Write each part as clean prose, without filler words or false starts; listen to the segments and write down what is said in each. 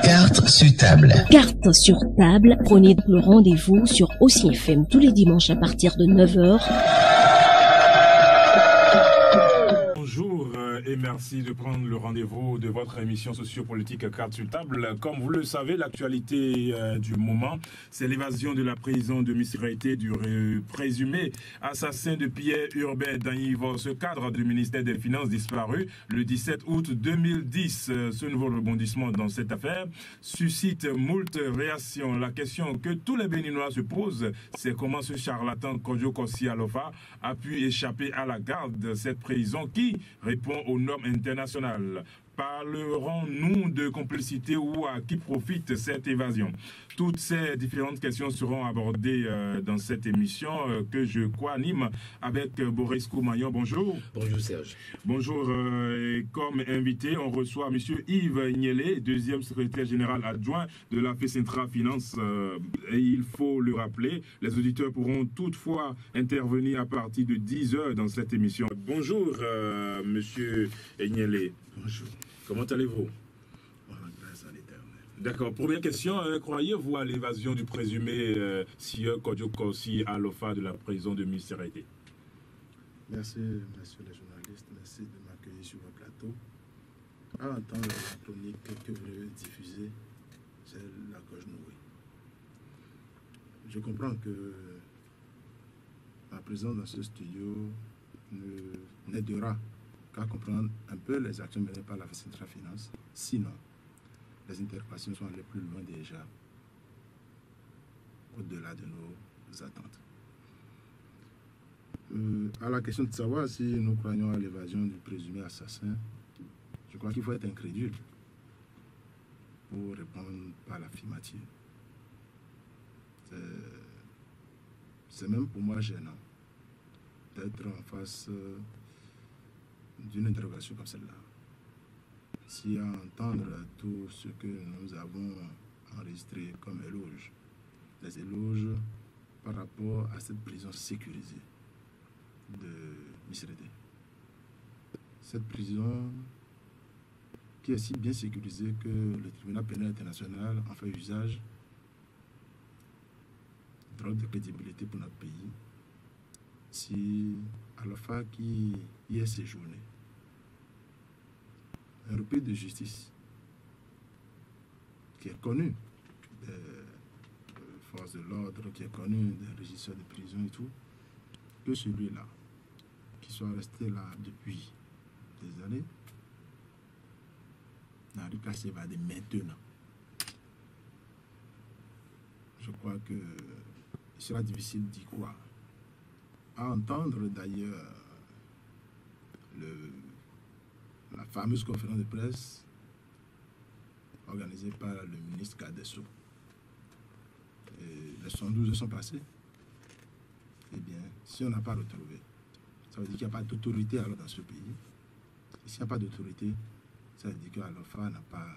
Carte sur table. Carte sur table, prenez le rendez-vous sur Aussi FM tous les dimanches à partir de 9h. Bonjour et merci de prendre le rendez-vous de votre émission sociopolitique Carte sur table. Comme vous le savez, l'actualité du moment, c'est l'évasion de la prison de Misirité du présumé assassin de Pierre Urbain dans ce cadre du ministère des Finances disparu le 17 août 2010. Ce nouveau rebondissement dans cette affaire suscite moult réactions. La question que tous les Béninois se posent, c'est comment ce charlatan Kodjo Kossi Alofa a pu échapper à la garde de cette prison qui répond aux normes internationales. Parlerons-nous de complicité ou à qui profite cette évasion? Toutes ces différentes questions seront abordées dans cette émission que je co-anime avec Boris Koumayon. Bonjour. Bonjour Serge. Bonjour. Et comme invité, on reçoit M. Yves Ignelé, deuxième secrétaire général adjoint de la FECENTRA Finance. Et il faut le rappeler, les auditeurs pourront toutefois intervenir à partir de 10h dans cette émission. Bonjour M. Ignelé. Bonjour. Comment allez-vous? Grâce à l'Éternel. D'accord. Première question, croyez-vous à l'évasion du présumé sieur Kodjo Kossi Alofa de la prison de Misirité? Merci, messieurs les journalistes. Merci de m'accueillir sur votre plateau. À entendre la chronique que vous avez diffusée, c'est la gorge nouée. Je comprends que ma présence dans ce studio n'aidera qu'à comprendre un peu les actions menées par la FECENTRA Finance. Sinon, les interrogations sont allées plus loin déjà, au-delà de nos attentes. À la question de savoir si nous croyons à l'évasion du présumé assassin, je crois qu'il faut être incrédule pour répondre par l'affirmative. C'est même pour moi gênant d'être en face d'une interrogation comme celle-là. Si à entendre tout ce que nous avons enregistré comme éloges, les éloges par rapport à cette prison sécurisée de Misirité. Cette prison qui est si bien sécurisée que le tribunal pénal international en fait usage, drôle de crédibilité pour notre pays. Si Alofa qui y est séjourné, un repris de justice qui est connu des forces de l'ordre, qui est connu des régisseurs de prison et tout, que celui-là, qui soit resté là depuis des années, n'arrive qu'à s'évader maintenant. Je crois que il sera difficile d'y croire. À entendre d'ailleurs la fameuse conférence de presse organisée par le ministre Kadesso. Les 112 sont passés. Eh bien, si on n'a pas retrouvé, ça veut dire qu'il n'y a pas d'autorité alors dans ce pays. Et s'il n'y a pas d'autorité, ça veut dire qu'Alofa n'a pas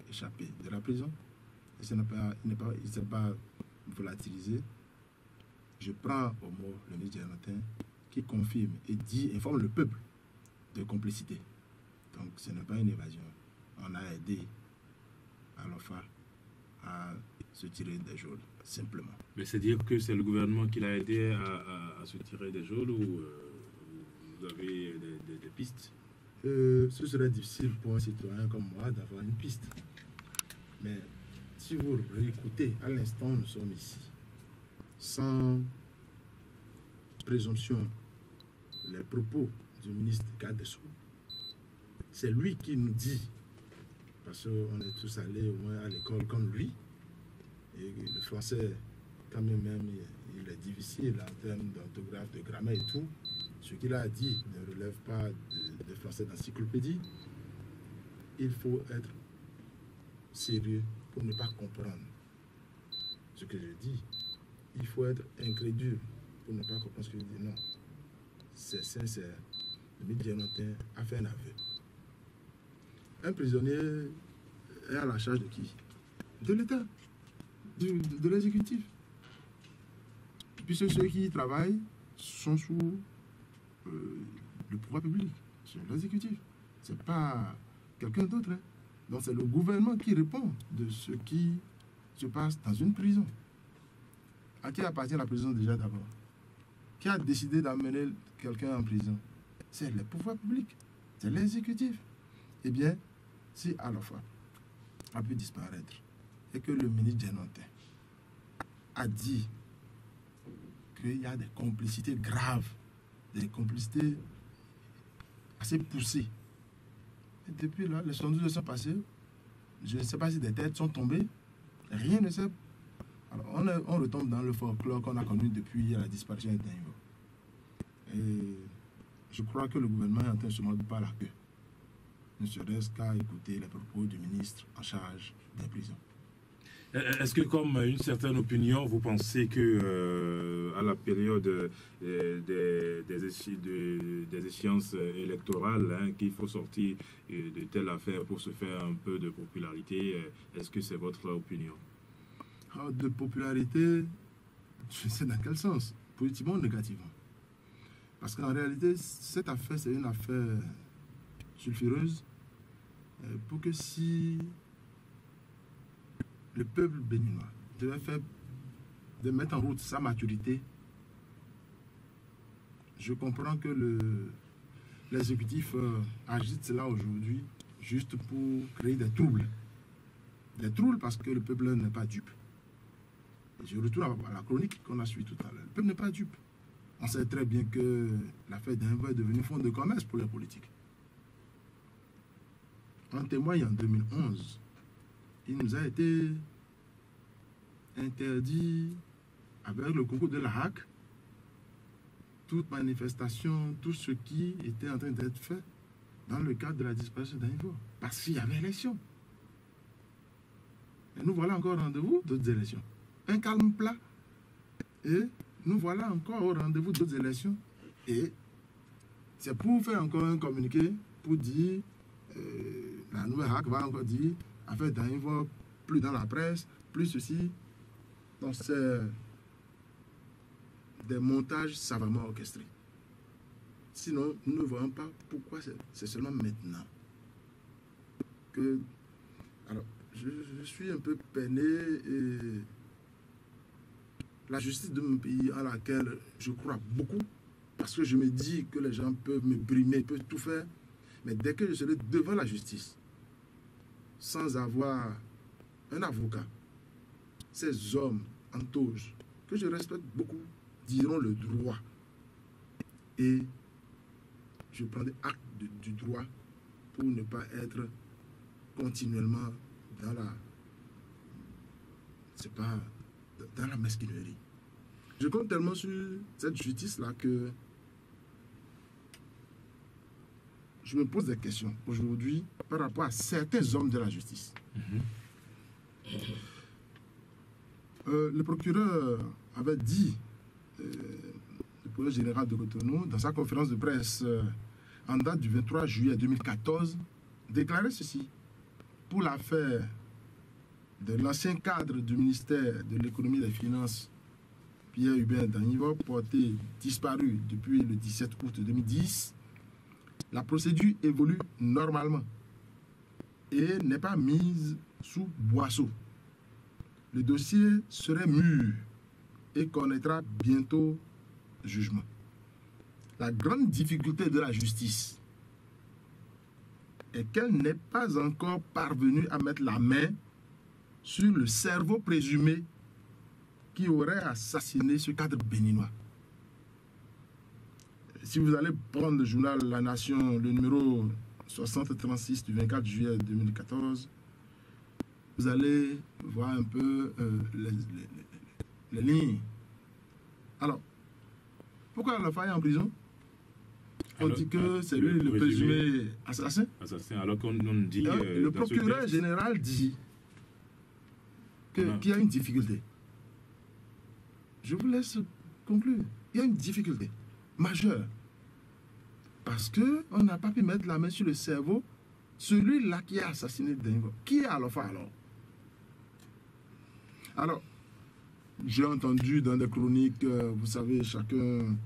échappé de la prison. Et il ne s'est pas volatilisé. Je prends au mot le ministre Djanotin qui confirme et informe le peuple de complicité. Donc ce n'est pas une évasion. On a aidé Alofa à se tirer des geôles, simplement. Mais c'est dire que c'est le gouvernement qui l'a aidé à se tirer des geôles ou vous avez des pistes? Ce serait difficile pour un citoyen comme moi d'avoir une piste. Mais si vous réécoutez, à l'instant nous sommes ici, sans présomption, les propos du ministre Kadesso, c'est lui qui nous dit, parce qu'on est tous allés au moins à l'école comme lui, et le français, quand même, il est difficile en termes d'orthographe, de grammaire et tout. Ce qu'il a dit ne relève pas de français d'encyclopédie. Il faut être sérieux pour ne pas comprendre ce que je dis. Il faut être incrédule pour ne pas comprendre ce que je dis. Non, c'est sincère. Le ministre Djanotin a fait un aveu. Un prisonnier est à la charge de qui? De l'État, de l'exécutif. Puisque ceux qui y travaillent sont sous le pouvoir public, c'est l'exécutif. Ce n'est pas quelqu'un d'autre. Hein. Donc c'est le gouvernement qui répond de ce qui se passe dans une prison. À qui appartient la prison déjà d'abord? Qui a décidé d'amener quelqu'un en prison? C'est le pouvoir public, c'est l'exécutif. Eh bien, si à la fois a pu disparaître et que le ministre Djenantin a dit qu'il y a des complicités graves, des complicités assez poussées. Et depuis là, les sondages sont passés. Je ne sais pas si des têtes sont tombées. Rien ne sait. Alors, on retombe dans le folklore qu'on a connu depuis la disparition de Daingo. Et je crois que le gouvernement est en train de se mordre par la queue. Ne serait-ce qu'à écouter les propos du ministre en charge des prisons. Est-ce que, comme une certaine opinion, vous pensez que à la période des échéances électorales, hein, qu'il faut sortir de telle affaire pour se faire un peu de popularité, est-ce que c'est votre opinion? De popularité, je sais dans quel sens, positivement ou négativement. Parce qu'en réalité, cette affaire, c'est une affaire sulfureuse pour que si le peuple béninois de mettre en route sa maturité, je comprends que l'exécutif agite cela aujourd'hui juste pour créer des troubles. Des troubles parce que le peuple n'est pas dupe. Je retourne à la chronique qu'on a suivie tout à l'heure. Le peuple n'est pas dupe. On sait très bien que l'affaire d'Invo est devenue fonds de commerce pour les politiques. En témoigne en 2011, il nous a été interdit, avec le concours de la HAC, toute manifestation, tout ce qui était en train d'être fait dans le cadre de la disparition d'Invo. Parce qu'il y avait élection. Et nous voilà encore au rendez-vous d'autres élections. Un calme plat. Et nous voilà encore au rendez-vous d'autres élections. Et c'est pour faire encore un communiqué pour dire, la nouvelle HAC va encore dire, affaire d'Invo, plus dans la presse, plus ceci. Donc c'est des montages savamment orchestrés. Sinon, nous ne voyons pas pourquoi c'est seulement maintenant que... Alors, je suis un peu peiné et la justice de mon pays à laquelle je crois beaucoup, parce que je me dis que les gens peuvent me brimer, peuvent tout faire, mais dès que je serai devant la justice, sans avoir un avocat, ces hommes en toge, que je respecte beaucoup, diront le droit. Et je prendrai acte du droit pour ne pas être continuellement dans la... c'est pas... dans la mesquinerie. Je compte tellement sur cette justice-là que je me pose des questions aujourd'hui par rapport à certains hommes de la justice. Le procureur avait dit, le procureur général de Cotonou, dans sa conférence de presse en date du 23 juillet 2014, déclarait ceci. Pour l'affaire de l'ancien cadre du ministère de l'économie et des finances, Pierre Hubert Dainvo, porté disparu depuis le 17 août 2010, la procédure évolue normalement et n'est pas mise sous boisseau. Le dossier serait mûr et connaîtra bientôt jugement. La grande difficulté de la justice est qu'elle n'est pas encore parvenue à mettre la main sur le cerveau présumé qui aurait assassiné ce cadre béninois. Si vous allez prendre le journal La Nation, le numéro 6036 du 24 juillet 2014, vous allez voir un peu les lignes. Alors, pourquoi Alafa est en prison? On dit que c'est lui le présumé assassin. Assassin, alors qu'on dit... le procureur général dit qu'il y a une difficulté. Je vous laisse conclure. Il y a une difficulté majeure. Parce qu'on n'a pas pu mettre la main sur le cerveau, celui-là qui a assassiné Daingo. Qui est Alafa alors? Alors, j'ai entendu dans des chroniques, vous savez, chacun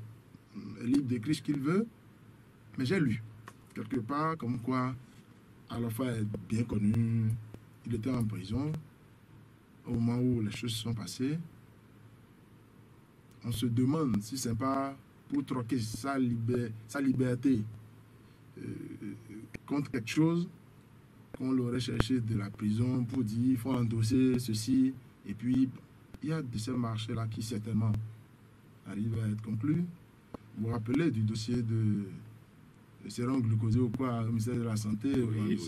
est libre d'écrire ce qu'il veut. Mais j'ai lu quelque part comme quoi Al-Wafa est bien connu. Il était en prison au moment où les choses se sont passées. On se demande si c'est pas pour troquer sa liberté contre quelque chose qu'on l'aurait cherché de la prison pour dire il faut endosser ceci. Et puis, il y a de ces marchés-là qui certainement arrivent à être conclus. Vous vous rappelez du dossier de sérum glucosé ou quoi au ministère de la Santé, Oui.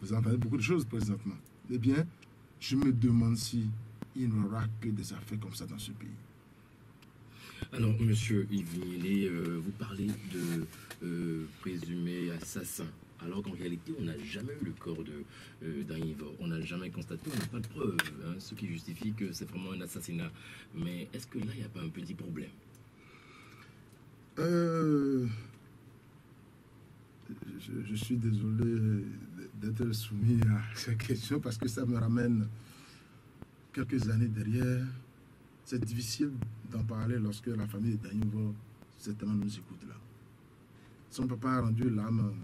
vous entendez beaucoup de choses présentement. Eh bien, je me demande si il n'y aura que des affaires comme ça dans ce pays. Alors, monsieur Yves Miélé, vous parlez de présumé assassin, alors qu'en réalité, on n'a jamais eu le corps d'un Ivor. On n'a jamais constaté, on n'a pas de preuves, hein, ce qui justifie que c'est vraiment un assassinat. Mais est-ce que là, il n'y a pas un petit problème? Je suis désolé d'être soumis à cette question parce que ça me ramène quelques années derrière. C'est difficile d'en parler lorsque la famille de Danyinvo certainement nous écoute là. Son papa a rendu l'âme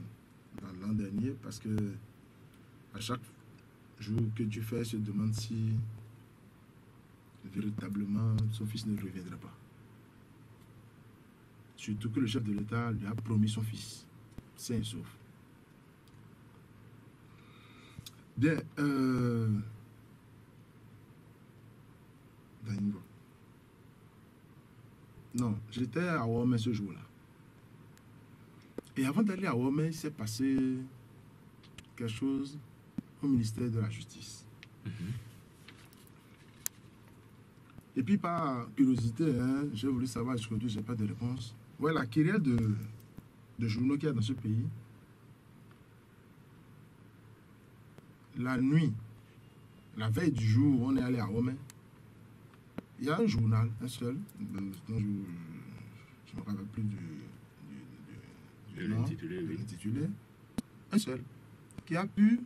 dans l'an dernier parce que à chaque jour que Dieu fait, se demande si véritablement son fils ne reviendra pas. Surtout que le chef de l'État lui a promis son fils, sain et sauf. Bien, Danyinvo. Non, j'étais à Womé ce jour-là. Et avant d'aller à Womé, il s'est passé quelque chose au ministère de la Justice. Et puis, par curiosité, hein, j'ai voulu savoir, aujourd'hui, je n'ai pas de réponse. Ouais, la kyrielle de journaux qu'il y a dans ce pays, la nuit, la veille du jour où on est allé à Womé, il y a un journal, un seul, dont je ne me rappelle plus De l'intitulé, oui. l'intitulé, un seul, qui a pu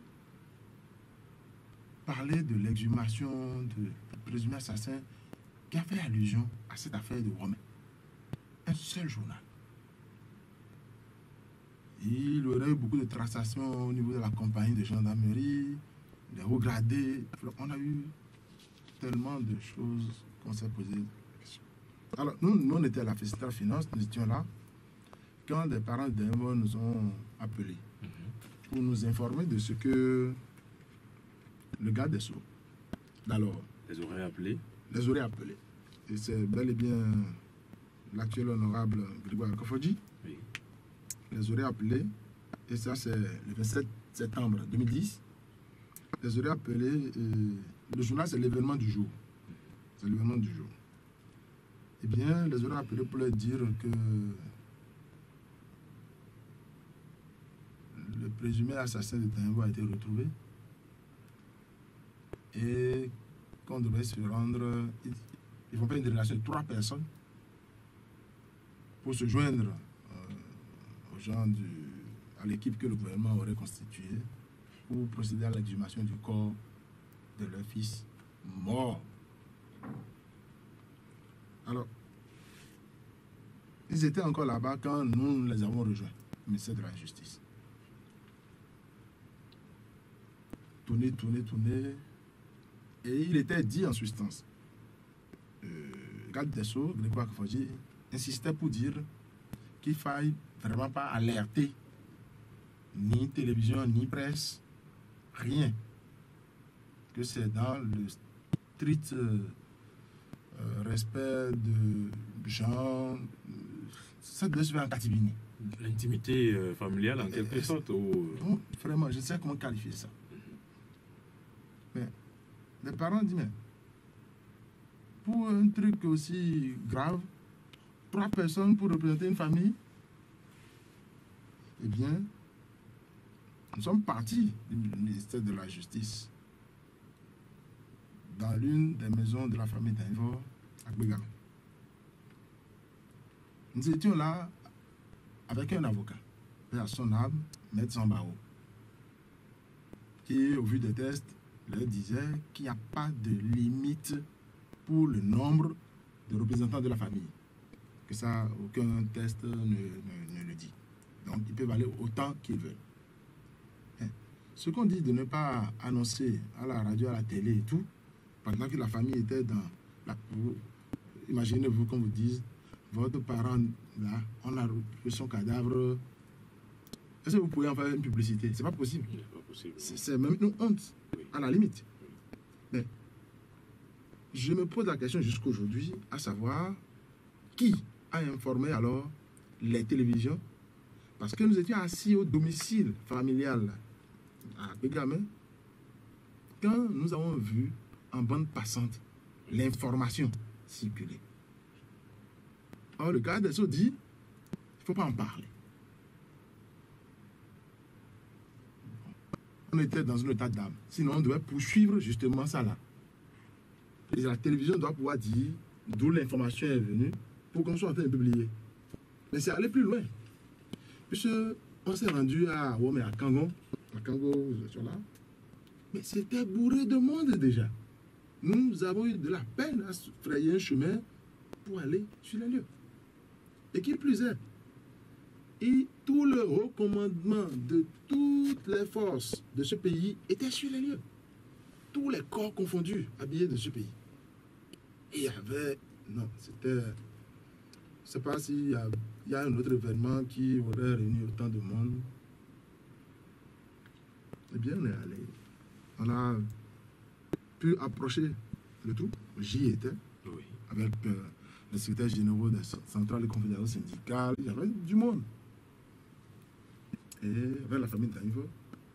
parler de l'exhumation de présumé assassin, qui a fait allusion à cette affaire de Womé. Un seul journal. Il aurait eu beaucoup de transactions au niveau de la compagnie de gendarmerie, des hauts gradés. On a eu tellement de choses qu'on s'est posé des questions. Alors, nous, on était à la Félicitale Finance, nous étions là, quand des parents d'Envo nous ont appelés pour nous informer de ce que le garde des Sceaux, d'alors, Les aurait appelés. les aurait appelés. Et c'est bel et bien l'actuel honorable Grégoire Kofodji Oui. les aurait appelés, et ça c'est le 27 septembre 2010, les aurait appelés, le journal c'est l'événement du jour. C'est l'événement du jour. Eh bien, les aurait appelés pour leur dire que le présumé assassin de Danyinvo a été retrouvé et qu'on devait se rendre. Ils vont faire une délégation de 3 personnes pour se joindre aux gens à l'équipe que le gouvernement aurait constituée pour procéder à l'exhumation du corps de leur fils mort. Alors, ils étaient encore là-bas quand nous les avons rejoints, le ministère de la Justice. Tourner. Et il était dit en substance. Garde des Sceaux, Grégoire Kofodji, insistait pour dire qu'il ne faille vraiment pas alerter ni télévision, ni presse, rien. Que c'est dans le strict respect de gens. Ça devait se faire en catimini. L'intimité familiale, en quelque sorte. Non, vraiment, je ne sais comment qualifier ça. Mais les parents disent, mais pour un truc aussi grave, 3 personnes pour représenter une famille, eh bien, nous sommes partis du ministère de la Justice dans l'une des maisons de la famille Danyinvo à Gbegam. Nous étions là avec un avocat, paix à son âme, Maître Zambao, qui, au vu des tests, leur disait qu'il n'y a pas de limite pour le nombre de représentants de la famille. Que ça, aucun test ne le dit. Donc, ils peuvent aller autant qu'ils veulent. Hein. Ce qu'on dit de ne pas annoncer à la radio, à la télé et tout, pendant que la famille était dans la... Imaginez-vous qu'on vous dise, votre parent, là, on a retrouvé son cadavre. Est-ce que vous pouvez en faire une publicité? C'est pas possible. C'est même une honte, à la limite. Mais je me pose la question jusqu'aujourd'hui, à savoir, qui a informé alors les télévisions? Parce que nous étions assis au domicile familial à Bégamin, quand nous avons vu en bande passante l'information circuler. Or, le garde des Sceaux dit, il ne faut pas en parler. On était dans un état d'âme. Sinon, on devait poursuivre justement ça là. Et la télévision doit pouvoir dire d'où l'information est venue pour qu'on soit en train de publier. Mais c'est aller plus loin. Puisque on s'est rendu à Wome et à Kango. À Kango, là. Mais c'était bourré de monde déjà. Nous avons eu de la peine à se frayer un chemin pour aller sur les lieux. Et qui plus est, et tout le recommandement de toutes les forces de ce pays était sur les lieux. Tous les corps confondus, habillés de ce pays. Et il y avait... Non, c'était... Je ne sais pas s'il y a un autre événement qui aurait réuni autant de monde. Eh bien, on est allé. On a pu approcher le tout. J'y étais. Oui. Avec le secrétaire général des centrales et confédérations syndicales. Il y avait du monde. Et avec la famille d'Anivo.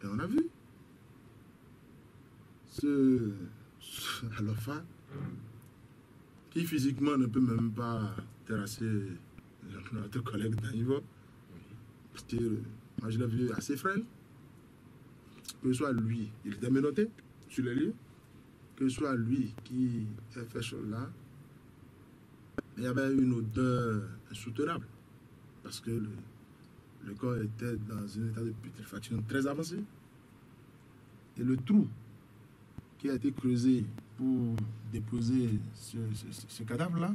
Et on a vu ce Alofa qui physiquement ne peut même pas terrasser notre collègue d'Anivo. Parce que moi je l'ai vu assez frêle. Que ce soit lui, il était menotté sur les lieux. Que ce soit lui qui a fait chose là. Il y avait une odeur insoutenable. Parce que le corps était dans un état de putréfaction très avancé. Et le trou qui a été creusé pour déposer ce cadavre-là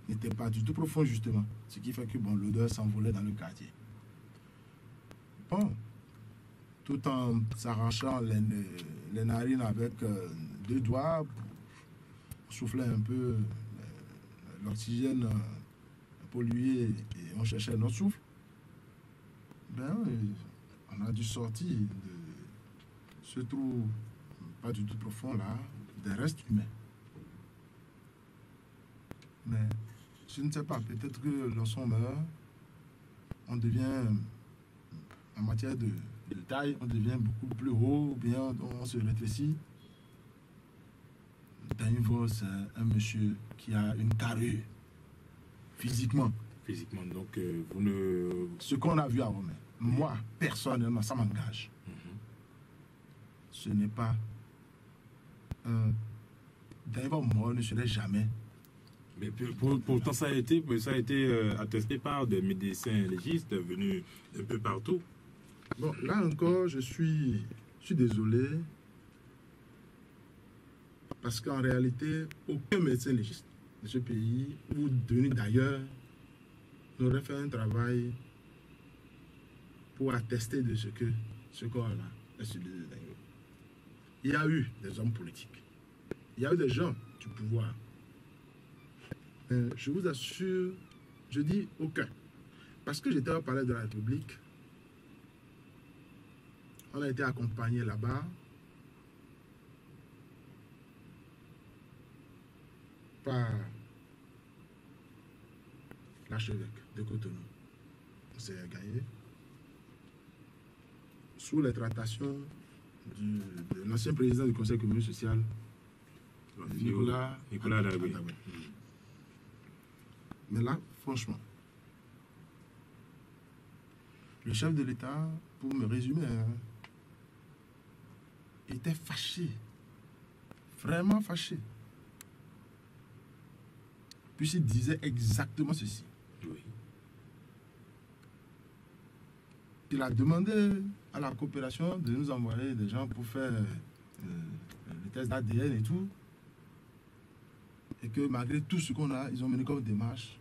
n'était pas du tout profond, justement. Ce qui fait que bon, l'odeur s'envolait dans le quartier. Bon, tout en s'arrachant les narines avec 2 doigts, pour souffler un peu l'oxygène pollué et on cherchait notre souffle, ben, on a dû sortir de ce trou pas du tout profond là, des restes humains. Mais je ne sais pas, peut-être que lorsqu'on meurt, on devient, en matière de taille, on devient beaucoup plus haut, ou bien on se rétrécit. Danivo, c'est un monsieur qui a une carrure, physiquement. Physiquement, donc vous ne... Ce qu'on a vu à Rome, moi, personnellement, ça m'engage. Ce n'est pas... Danivo mort ne serait jamais. Mais pourtant, ça a été attesté par des médecins légistes venus un peu partout. Bon, là encore, je suis désolé. Parce qu'en réalité, aucun médecin légiste de ce pays ou venu d'ailleurs n'aurait fait un travail pour attester de ce que ce corps-là est celui de Daniel. Il y a eu des hommes politiques. Il y a eu des gens du pouvoir. Je vous assure, je dis aucun. Parce que j'étais au palais de la République. On a été accompagnés là-bas par l'archevêque de Cotonou. On s'est gagné sous les tractations de l'ancien président du Conseil communal social, Nicolas Adawé. Mais là, franchement, le chef de l'État, pour me résumer, était fâché, vraiment fâché. Puis il disait exactement ceci. Oui. Il a demandé à la coopération de nous envoyer des gens pour faire les tests d'ADN et tout. Et que malgré tout ce qu'on a, ils ont mené comme démarche.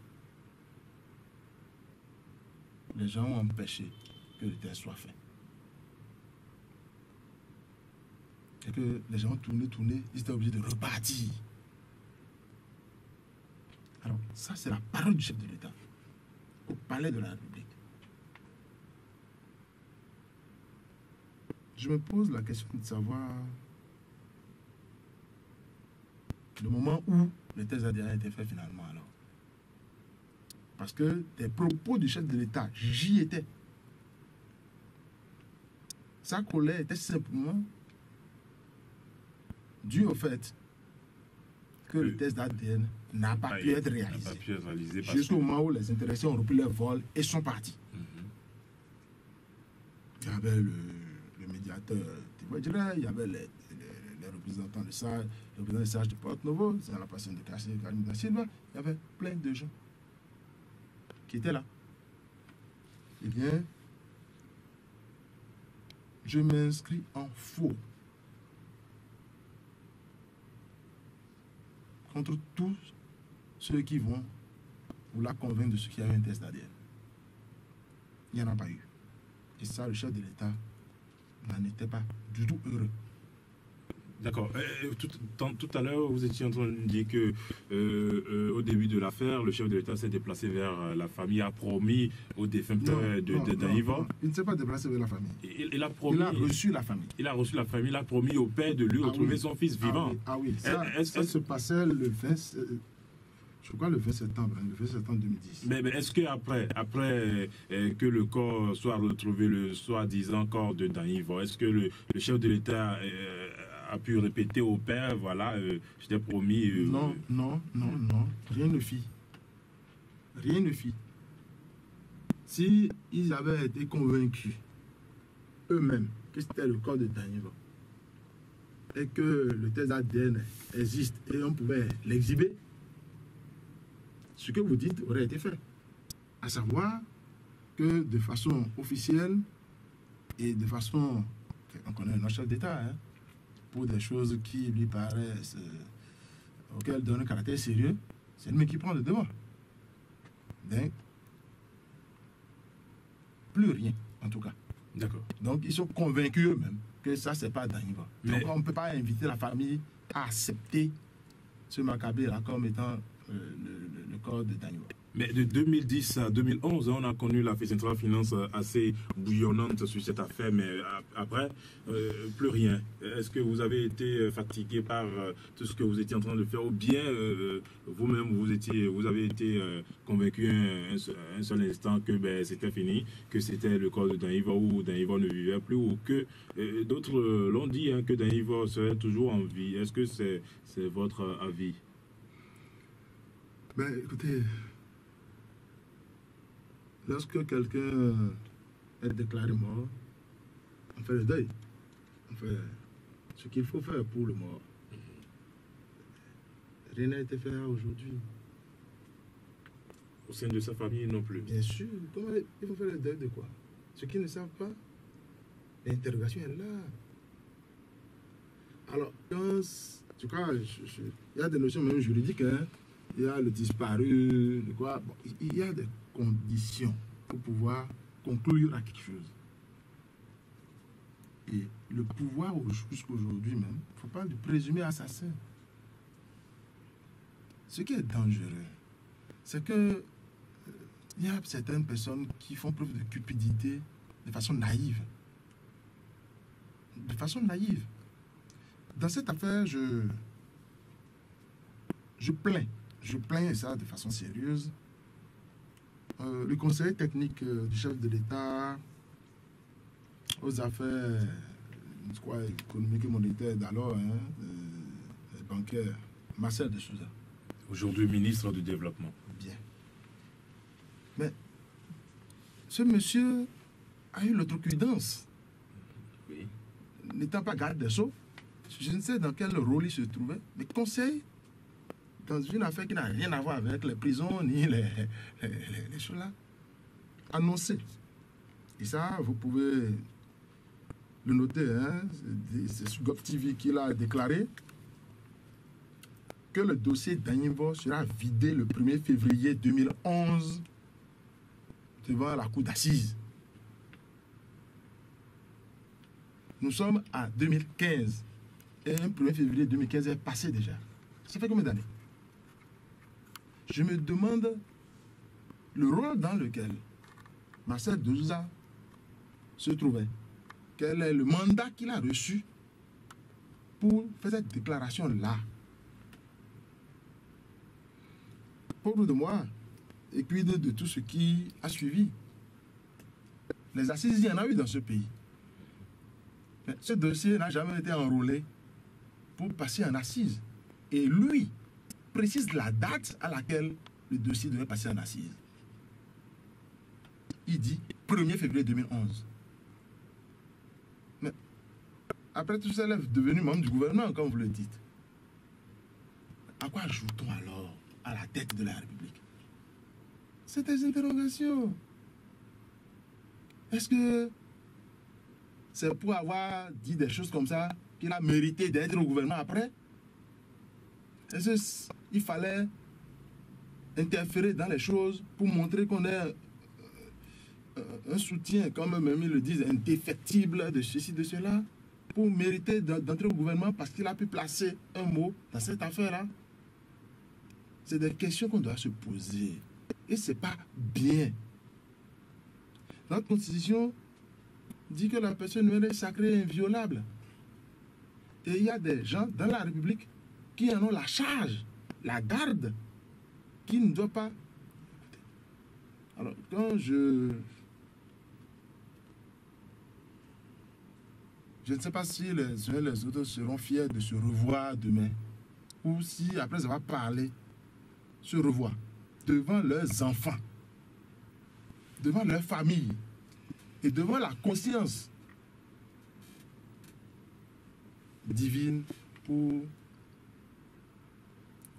les gens ont empêché que le test soit fait. Et que les gens ont tourné, ils étaient obligés de repartir. Alors, ça, c'est la parole du chef de l'État au palais de la République. Je me pose la question de savoir le moment où le test ADN a été fait finalement alors. Parce que les propos du chef de l'État, j'y étais. Sa colère était simplement due au fait que le test d'ADN n'a pas pu être réalisé. Jusqu'au moment où les intéressés ont repris leur vol et sont partis. Il y avait le médiateur, il y avait les représentants de ça, les représentants de SAGE de Porto-Novo, c'est la passion de Karim Da Silva, il y avait plein de gens qui étaient là. Eh bien, je m'inscris en faux contre tous ceux qui vont vous la convaincre de ce qu'il y a eu un test d'ADN. Il n'y en a pas eu. Et ça, le chef de l'État n'en était pas du tout heureux. D'accord. Tout à l'heure, vous étiez en train de dire que au début de l'affaire, le chef de l'État s'est déplacé vers la famille, a promis aux défunts d'Anivor. Il ne s'est pas déplacé vers la famie. Il a promis. Il a reçu la famille. Il a reçu la famille. Il a promis au père de lui retrouver son fils vivant. Ah oui. Ça se passait le 20. Je crois le 20 septembre 2010. Mais est-ce qu'après que le corps soit retrouvé, le soi-disant corps de Danivor, est-ce que le chef de l'État a pu répéter au père, voilà, je t'ai promis... Non, rien ne fit. Rien ne fit. Si ils avaient été convaincus eux-mêmes que c'était le corps de Danivor et que le test ADN existe et on pouvait l'exhiber, ce que vous dites aurait été fait. À savoir que de façon officielle et de façon... On connaît notre chef d'État, hein, pour des choses qui lui paraissent... auxquelles donne un caractère sérieux, c'est lui qui prend le devant. Donc, plus rien, en tout cas. D'accord. Donc, ils sont convaincus eux-mêmes que ça, c'est pas Danivor. Donc, on ne peut pas inviter la famille à accepter ce macabre-là comme étant le corps de Danivor. Mais de 2010 à 2011, on a connu la Centrale Finance assez bouillonnante sur cette affaire, mais après, plus rien. Est-ce que vous avez été fatigué par tout ce que vous étiez en train de faire, ou bien vous-même, vous avez été convaincu un seul instant que c'était fini, que c'était le corps de Danivor, ou Danivor ne vivait plus, ou que d'autres l'ont dit, que Danivor serait toujours en vie. Est-ce que c'est votre avis? Ben, écoutez... Lorsque quelqu'un est déclaré mort, on fait le deuil. On fait ce qu'il faut faire pour le mort. Rien n'a été fait aujourd'hui. Au sein de sa famille non plus. Bien sûr. Comment ils vont faire le deuil de quoi? Ceux qui ne savent pas, l'interrogation est là. Alors, en tout cas, il y a des notions même juridiques. Hein. Il y a le disparu, de quoi. Bon, il y a des conditions pour pouvoir conclure à quelque chose. Et le pouvoir, jusqu'aujourd'hui même, il ne faut pas le présumer assassin. Ce qui est dangereux, c'est que il y a certaines personnes qui font preuve de cupidité de façon naïve. De façon naïve. Dans cette affaire, je plains ça de façon sérieuse. Le conseiller technique du chef de l'État aux affaires économiques et monétaires d'alors, bancaire, Marcel de Souza. Aujourd'hui ministre du Développement. Bien. Mais ce monsieur a eu l'outrecuidance. Oui. N'étant pas garde des Sceaux, je ne sais dans quel rôle il se trouvait, mais conseil dans une affaire qui n'a rien à voir avec les prisons ni les choses là, annoncé. Et ça, vous pouvez le noter, hein, c'est sur GovTV qu'il a déclaré que le dossier Danivor sera vidé le 1er février 2011 devant la cour d'assises. Nous sommes en 2015 et un 1er février 2015 est passé déjà. Ça fait combien d'années? Je me demande le rôle dans lequel Marcel de Souza se trouvait. Quel est le mandat qu'il a reçu pour faire cette déclaration-là? Pauvre de moi, et puis de tout ce qui a suivi. Les assises, il y en a eu dans ce pays. Mais ce dossier n'a jamais été enrôlé pour passer en assises. Et lui précise la date à laquelle le dossier devait passer en assises. Il dit 1er février 2011. Mais après tout ça, il est devenu membre du gouvernement, comme vous le dites. À quoi joue-t-on alors à la tête de la République? C'est des interrogations. Est-ce que c'est pour avoir dit des choses comme ça qu'il a mérité d'être au gouvernement après? Est-ce qu'il fallait interférer dans les choses pour montrer qu'on est un soutien, comme même ils le disent, indéfectible de ceci, de cela, pour mériter d'entrer au gouvernement parce qu'il a pu placer un mot dans cette affaire-là? C'est des questions qu'on doit se poser. Et ce n'est pas bien. Notre constitution dit que la personne humaine est sacrée et inviolable. Et il y a des gens dans la République qui en ont la charge, la garde, qui ne doivent pas... Alors, quand je ne sais pas si les uns et les autres seront fiers de se revoir demain, ou si, après avoir parlé, se revoir devant leurs enfants, devant leur famille, et devant la conscience divine pour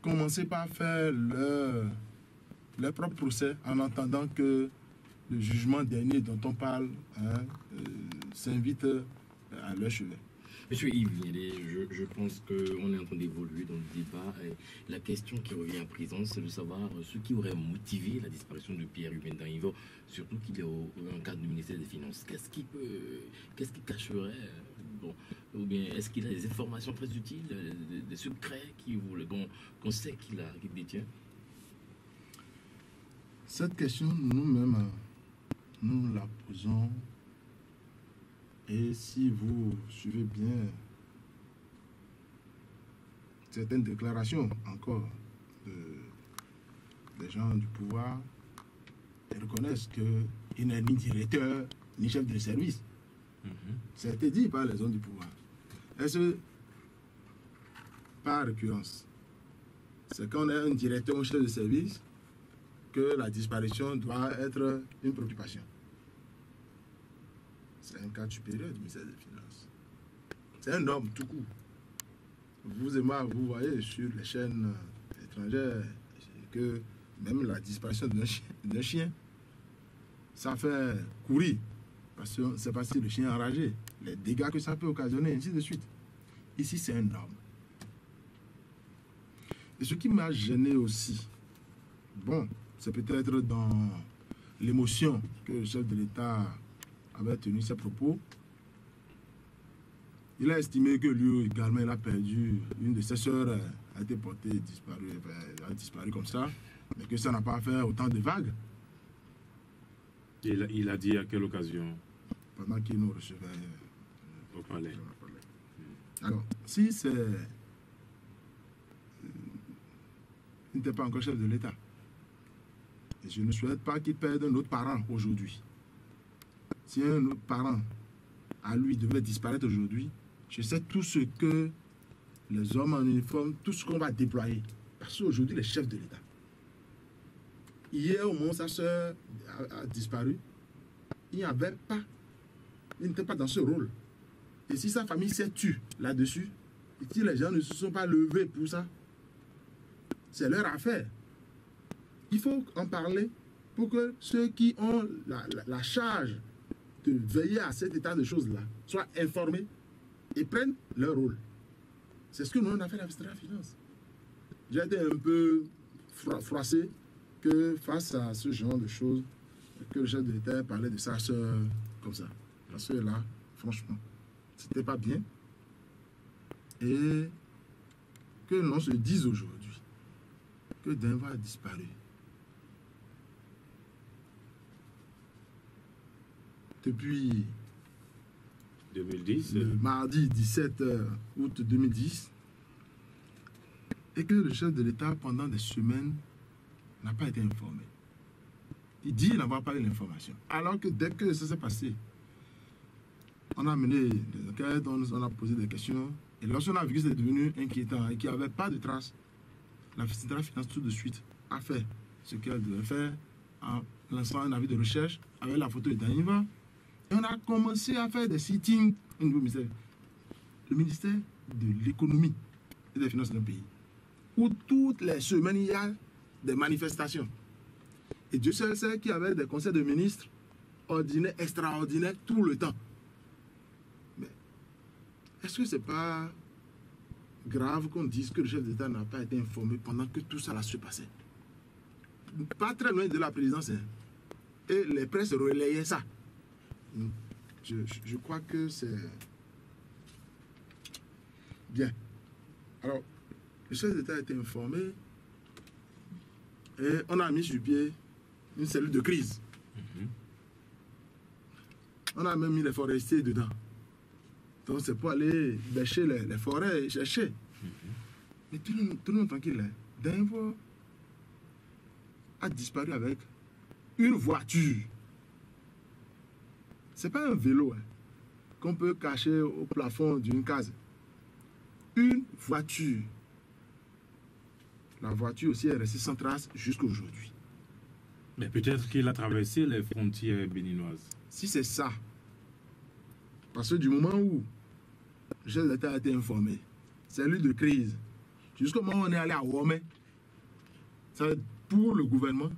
commencer par faire leur propre procès en entendant que le jugement dernier dont on parle s'invite à leur chevet. Monsieur Yves Niélé, je pense qu'on est en train d'évoluer dans le débat. Et la question qui revient à présent, c'est de savoir ce qui aurait motivé la disparition de Pierre Hubert Danhivo, surtout qu'il est au cadre du ministère des Finances. Qu'est-ce qui cacherait, ou bien est-ce qu'il a des informations très utiles, des secrets qu'on sait qu'il détient? Cette question, nous-mêmes, nous la posons. Et si vous suivez bien certaines déclarations encore des gens du pouvoir, ils reconnaissent qu'il n'est ni directeur ni chef de service. Ça a été dit par les hommes du pouvoir. Est-ce que, par récurrence, c'est quand on est un directeur ou chef de service que la disparition doit être une préoccupation? C'est un cadre supérieur du ministère des Finances. C'est un homme tout court. Vous et moi, vous voyez sur les chaînes étrangères que même la disparition d'un chien, ça fait courir. Parce que c'est pas si le chien est enragé, les dégâts que ça peut occasionner, ainsi de suite. Ici, c'est un homme. Et ce qui m'a gêné aussi, bon, c'est peut-être dans l'émotion que le chef de l'État avait tenu ses propos. Il a estimé que lui également, il a perdu une de ses sœurs, a été portée, a disparu comme ça, mais que ça n'a pas fait autant de vagues. Il a dit à quelle occasion? Pendant qu'il nous recevait au palais. Alors, si c'est... il n'était pas encore chef de l'État. Et je ne souhaite pas qu'il perde un autre parent aujourd'hui. Si un autre parent à lui devait disparaître aujourd'hui, je sais tout ce que les hommes en uniforme, tout ce qu'on va déployer. Parce qu'aujourd'hui, les chefs de l'État. Hier, au moment où sa soeur a disparu, il n'était pas dans ce rôle. Et si sa famille s'est tue là-dessus, et si les gens ne se sont pas levés pour ça, c'est leur affaire. Il faut en parler pour que ceux qui ont la charge de veiller à cet état de choses-là soient informés et prennent leur rôle. C'est ce que nous on a fait à la Finance. J'ai été un peu froissé que face à ce genre de choses, que le chef de l'État parlait de sa soeur comme ça. La soeur là, franchement, c'était pas bien. Et que l'on se dise aujourd'hui que Dainva a disparu. Depuis 2010. le mardi 17 août 2010, et que le chef de l'État, pendant des semaines, n'a pas été informé. Il dit n'avoir pas eu l'information. Alors que dès que ça s'est passé, on a mené des enquêtes, on a posé des questions, et lorsqu'on a vu que c'était devenu inquiétant et qu'il n'y avait pas de traces, la Centrale Finance tout de suite a fait ce qu'elle devait faire en lançant un avis de recherche avec la photo de Dainva. Et on a commencé à faire des sittings au niveau du ministère. Le ministère de l'économie et des finances d'un pays, où toutes les semaines il y a des manifestations. Et Dieu seul sait qu'il y avait des conseils de ministres ordinaires, extraordinaires, tout le temps. Mais est-ce que ce n'est pas grave qu'on dise que le chef d'État n'a pas été informé pendant que tout ça se passait? Pas très loin de la présidence. Hein. Et les presses relayaient ça. Je crois que c'est bien. Alors, le chef d'État a été informé et on a mis sur pied une cellule de crise. On a même mis les forestiers dedans. Donc c'est pour aller bêcher les forêts et chercher. Mais tout le monde tranquille. Hein. Dainva a disparu avec une voiture. C'est pas un vélo hein, qu'on peut cacher au plafond d'une case. Une voiture. La voiture aussi est restée sans trace jusqu'à aujourd'hui. Mais peut-être qu'il a traversé les frontières béninoises. Si c'est ça, parce que du moment où le chef d'État a été informé, cellule de crise, jusqu'au moment où on est allé à Womé, ça va être pour le gouvernement,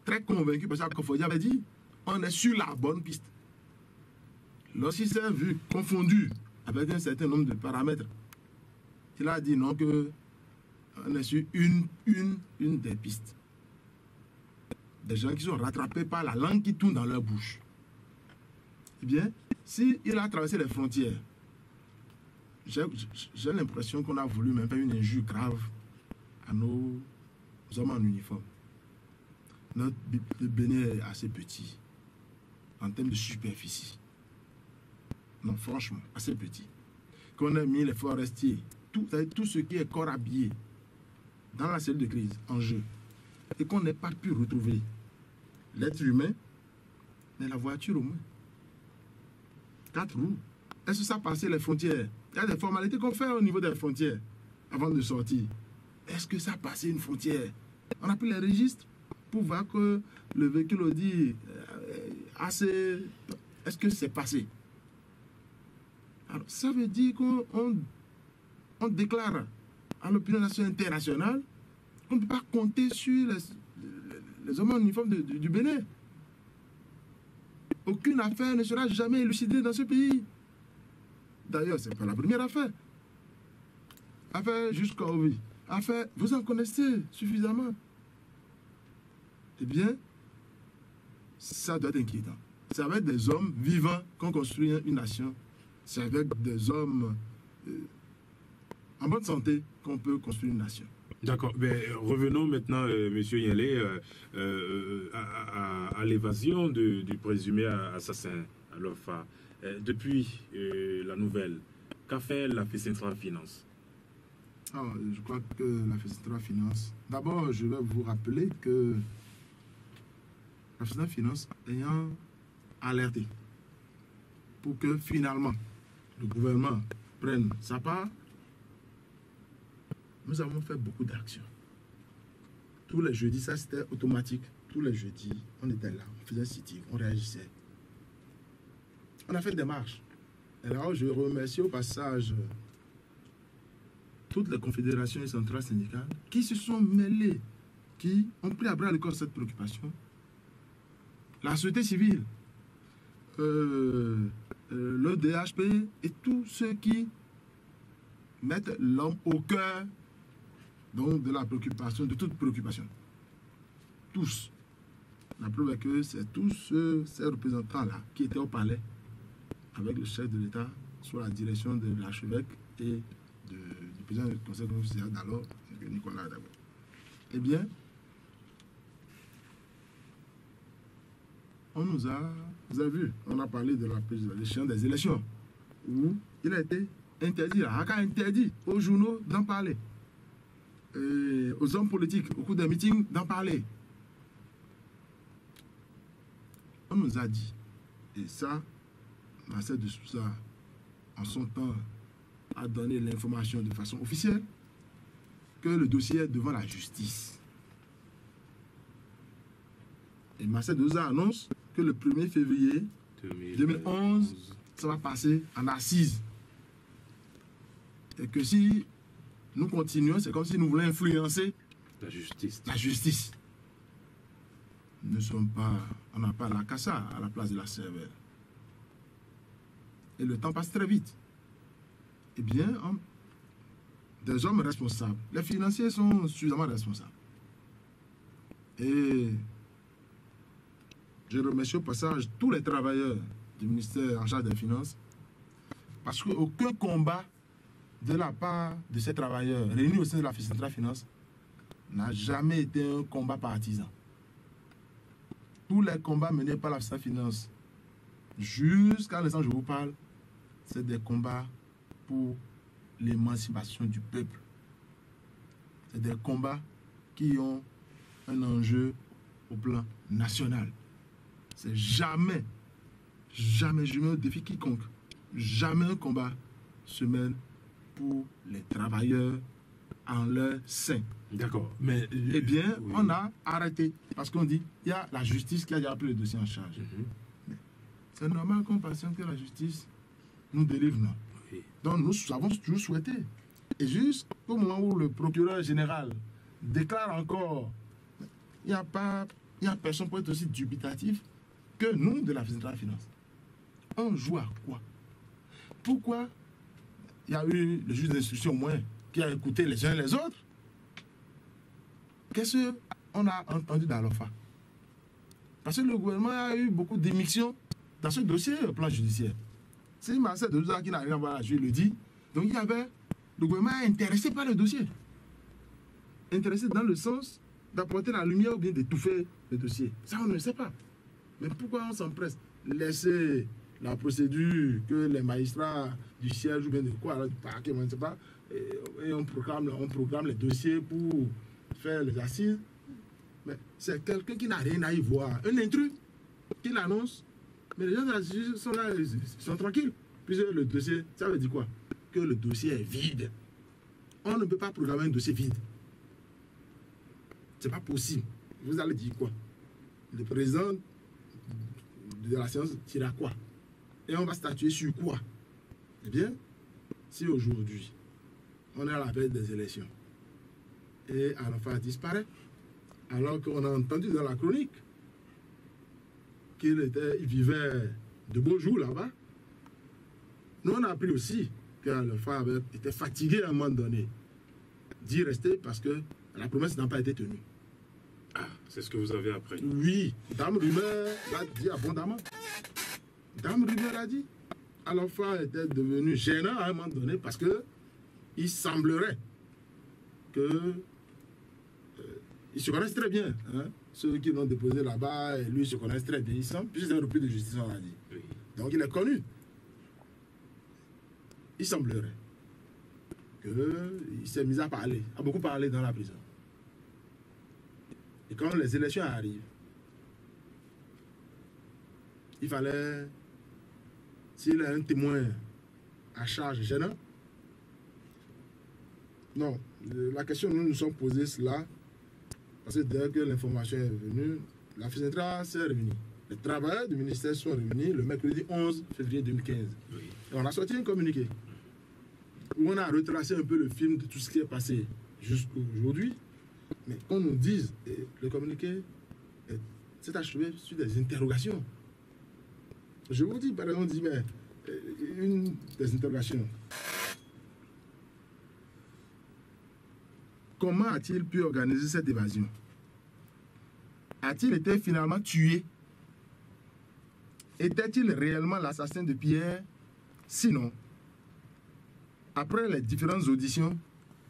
très convaincu, parce que Kofodia avait dit, on est sur la bonne piste. Lorsqu'il s'est vu confondu avec un certain nombre de paramètres, il a dit non, que on est sur une des pistes. Des gens qui sont rattrapés par la langue qui tourne dans leur bouche. Eh bien, s'il a traversé les frontières, j'ai l'impression qu'on a voulu même faire une injure grave à nos hommes en uniforme. Notre Bénin est assez petit en termes de superficie. Non, franchement, assez petit. Qu'on a mis les forestiers, tout ce qui est corps habillé dans la cellule de crise en jeu, et qu'on n'ait pas pu retrouver l'être humain, mais la voiture au moins. 4 roues. Est-ce que ça passait les frontières? Il y a des formalités qu'on fait au niveau des frontières avant de sortir. Est-ce que ça passait une frontière? On a pris les registres pour voir que le véhicule dit assez. Est-ce que c'est passé? Alors, ça veut dire qu'on déclare à l'opinion nationale internationale qu'on ne peut pas compter sur les hommes en uniforme du Bénin. Aucune affaire ne sera jamais élucidée dans ce pays. D'ailleurs, ce n'est pas la première affaire. Affaire jusqu'à Ovi. Affaire, vous en connaissez suffisamment. Eh bien, ça doit être inquiétant. C'est avec des hommes vivants qu'on construit une nation. C'est avec des hommes en bonne santé qu'on peut construire une nation. D'accord. Revenons maintenant, M. Yelé, à l'évasion du présumé assassin à l'OFA. Depuis la nouvelle, qu'a fait la Centrale Finance? Je crois que la Centrale Finance... D'abord, je vais vous rappeler que la Centrale Finance ayant alerté pour que finalement le gouvernement prenne sa part, nous avons fait beaucoup d'actions. Tous les jeudis, ça c'était automatique. Tous les jeudis, on était là, on faisait un sitting, on réagissait. On a fait des marches. Et là, je remercie au passage toutes les confédérations et centrales syndicales qui se sont mêlées, qui ont pris à bras le corps cette préoccupation. La société civile, le DHP et tous ceux qui mettent l'homme au cœur donc, de la préoccupation, de toute préoccupation. Tous. La preuve est que c'est tous ces représentants-là qui étaient au palais avec le chef de l'État sous la direction de l'archevêque et du président du conseil constitutionnel d'alors, Nicolas Dabo. Eh bien, on nous a, vous avez vu, on a parlé de l'échéance des élections, où il a été interdit, la RACA a interdit aux journaux d'en parler, et aux hommes politiques, au cours des meetings, d'en parler. On nous a dit, et ça, Marcel de Sousa, en son temps, a donné l'information de façon officielle, que le dossier est devant la justice. Et Marcel de Sousa annonce que le 1er février 2011, ça va passer en assise. Et que si nous continuons, c'est comme si nous voulons influencer la justice. La justice. Nous ne sommes pas, on n'a pas la cassa à la place de la cervelle. Et le temps passe très vite. Eh bien, des hommes responsables, les financiers sont suffisamment responsables. Et je remercie au passage tous les travailleurs du ministère en charge des Finances, parce qu'aucun combat de la part de ces travailleurs réunis au sein de la Centrale Finance n'a jamais été un combat partisan. Tous les combats menés par la Centrale Finance, jusqu'à l'instant où je vous parle, c'est des combats pour l'émancipation du peuple. C'est des combats qui ont un enjeu au plan national. C'est jamais, jamais, je me défie quiconque, jamais un combat se mène pour les travailleurs en leur sein. D'accord. Mais eh bien, oui. On a arrêté parce qu'on dit il y a la justice qui a déjà pris le dossier en charge. C'est normal qu'on patiente que la justice nous délivre, non? Oui. Donc nous avons toujours souhaité. Et jusqu'au moment où le procureur général déclare encore, il n'y a personne pour être aussi dubitatif que nous de la Centrale Finance. On joue à quoi? Pourquoi il y a eu le juge d'instruction au moins qui a écouté les uns et les autres? Qu'est-ce qu'on a entendu dans l'OFA? Parce que le gouvernement a eu beaucoup d'émissions dans ce dossier au plan judiciaire. C'est Marcel de Sousa qui n'a rien à voir, je le dis. Donc il y avait, le gouvernement est intéressé par le dossier. Intéressé dans le sens d'apporter la lumière ou bien d'étouffer le dossier. Ça, on ne le sait pas. Mais pourquoi on s'empresse? Laisser la procédure que les magistrats du siège ou bien de quoi, du parquet, on ne sait pas, et on programme les dossiers pour faire les assises. Mais c'est quelqu'un qui n'a rien à y voir. Un intrus qui l'annonce. Mais les gens de la justice sont là, ils sont tranquilles. Puisque le dossier, ça veut dire quoi? Que le dossier est vide. On ne peut pas programmer un dossier vide. C'est pas possible. Vous allez dire quoi? Le président de la séance dira quoi? Et on va statuer sur quoi? Eh bien, si aujourd'hui, on est à la veille des élections, et Alpha disparaît, alors qu'on a entendu dans la chronique qu'il vivait de beaux jours là-bas, nous on a appris aussi qu'Alpha était fatigué à un moment donné d'y rester parce que la promesse n'a pas été tenue. Ah, c'est ce que vous avez appris. Oui, Dame Rumeur l'a dit abondamment. Dame Rumeur a dit. Alpha était devenu gênant à un moment donné parce que il semblerait que ils se connaissent très bien. Hein? Ceux qui l'ont déposé là-bas, et lui se connaissent très bien. Ils sont plus un repris de justice, on a dit. Oui. Donc il est connu. Il semblerait qu'il s'est mis à parler, à beaucoup parler dans la prison. Et quand les élections arrivent, il fallait, s'il y a un témoin à charge gênant, non, la question nous nous sommes posés cela, parce que dès que l'information est venue, la FICENTRA s'est réunie. Les travailleurs du ministère sont réunis le mercredi 11 février 2015. Oui. Et on a sorti un communiqué où on a retracé un peu le film de tout ce qui est passé jusqu'aujourd'hui. Mais qu'on nous dise, et le communiqué s'est achevé sur des interrogations. Je vous dis, par exemple, on dit, mais une des interrogations. Comment a-t-il pu organiser cette évasion? a-t-il été finalement tué? Était-il réellement l'assassin de Pierre? Sinon, après les différentes auditions,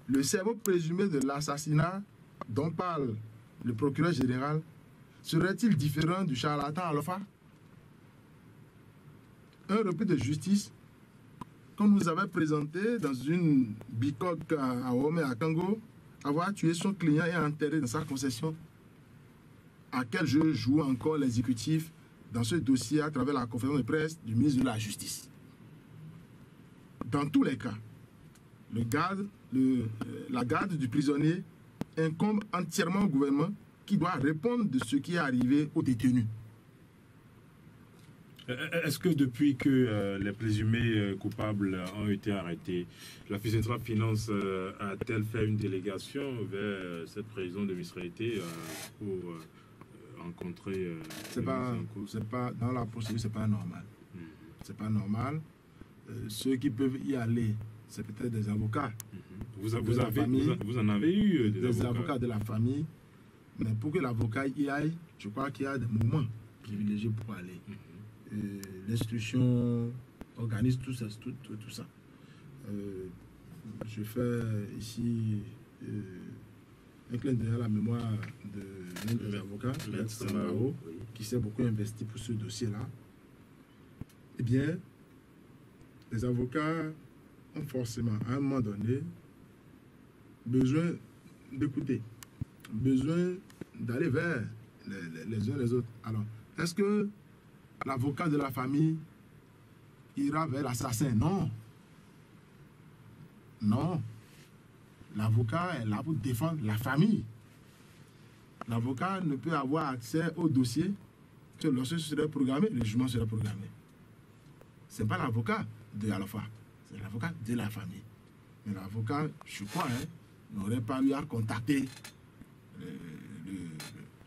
le cerveau présumé de l'assassinat dont parle le procureur général serait-il différent du charlatan Alpha? Un repris de justice qu'on nous avait présenté dans une bicoque à Home et à Kango, avoir tué son client et enterré dans sa concession, à quel jeu joue encore l'exécutif dans ce dossier à travers la conférence de presse du ministre de la Justice. Dans tous les cas, la garde du prisonnier incombe entièrement au gouvernement qui doit répondre de ce qui est arrivé aux détenus. Est-ce que depuis que les présumés coupables ont été arrêtés, la Centrale Finance a-t-elle fait une délégation vers cette prison de Misralité pour rencontrer c'est pas dans la procédure, c'est pas normal. C'est pas normal. Ceux qui peuvent y aller, c'est peut-être des avocats. Vous en avez eu des avocats de la famille. Mais pour que l'avocat y aille, je crois qu'il y a des moments privilégiés pour aller. L'instruction organise tout ça. Je fais ici un clin d'œil à la mémoire de l'un des avocats, M. Samao, qui s'est beaucoup investi pour ce dossier-là. Eh bien, les avocats ont forcément, à un moment donné, besoin d'écouter, besoin d'aller vers les uns les autres. Alors, est-ce que l'avocat de la famille ira vers l'assassin? Non. Non. L'avocat est là pour défendre la famille. L'avocat ne peut avoir accès au dossier que lorsque ce serait programmé, le jugement serait programmé. Ce n'est pas l'avocat de Alpha, c'est l'avocat de la famille. Mais l'avocat, je crois, n'aurait pas eu à contacter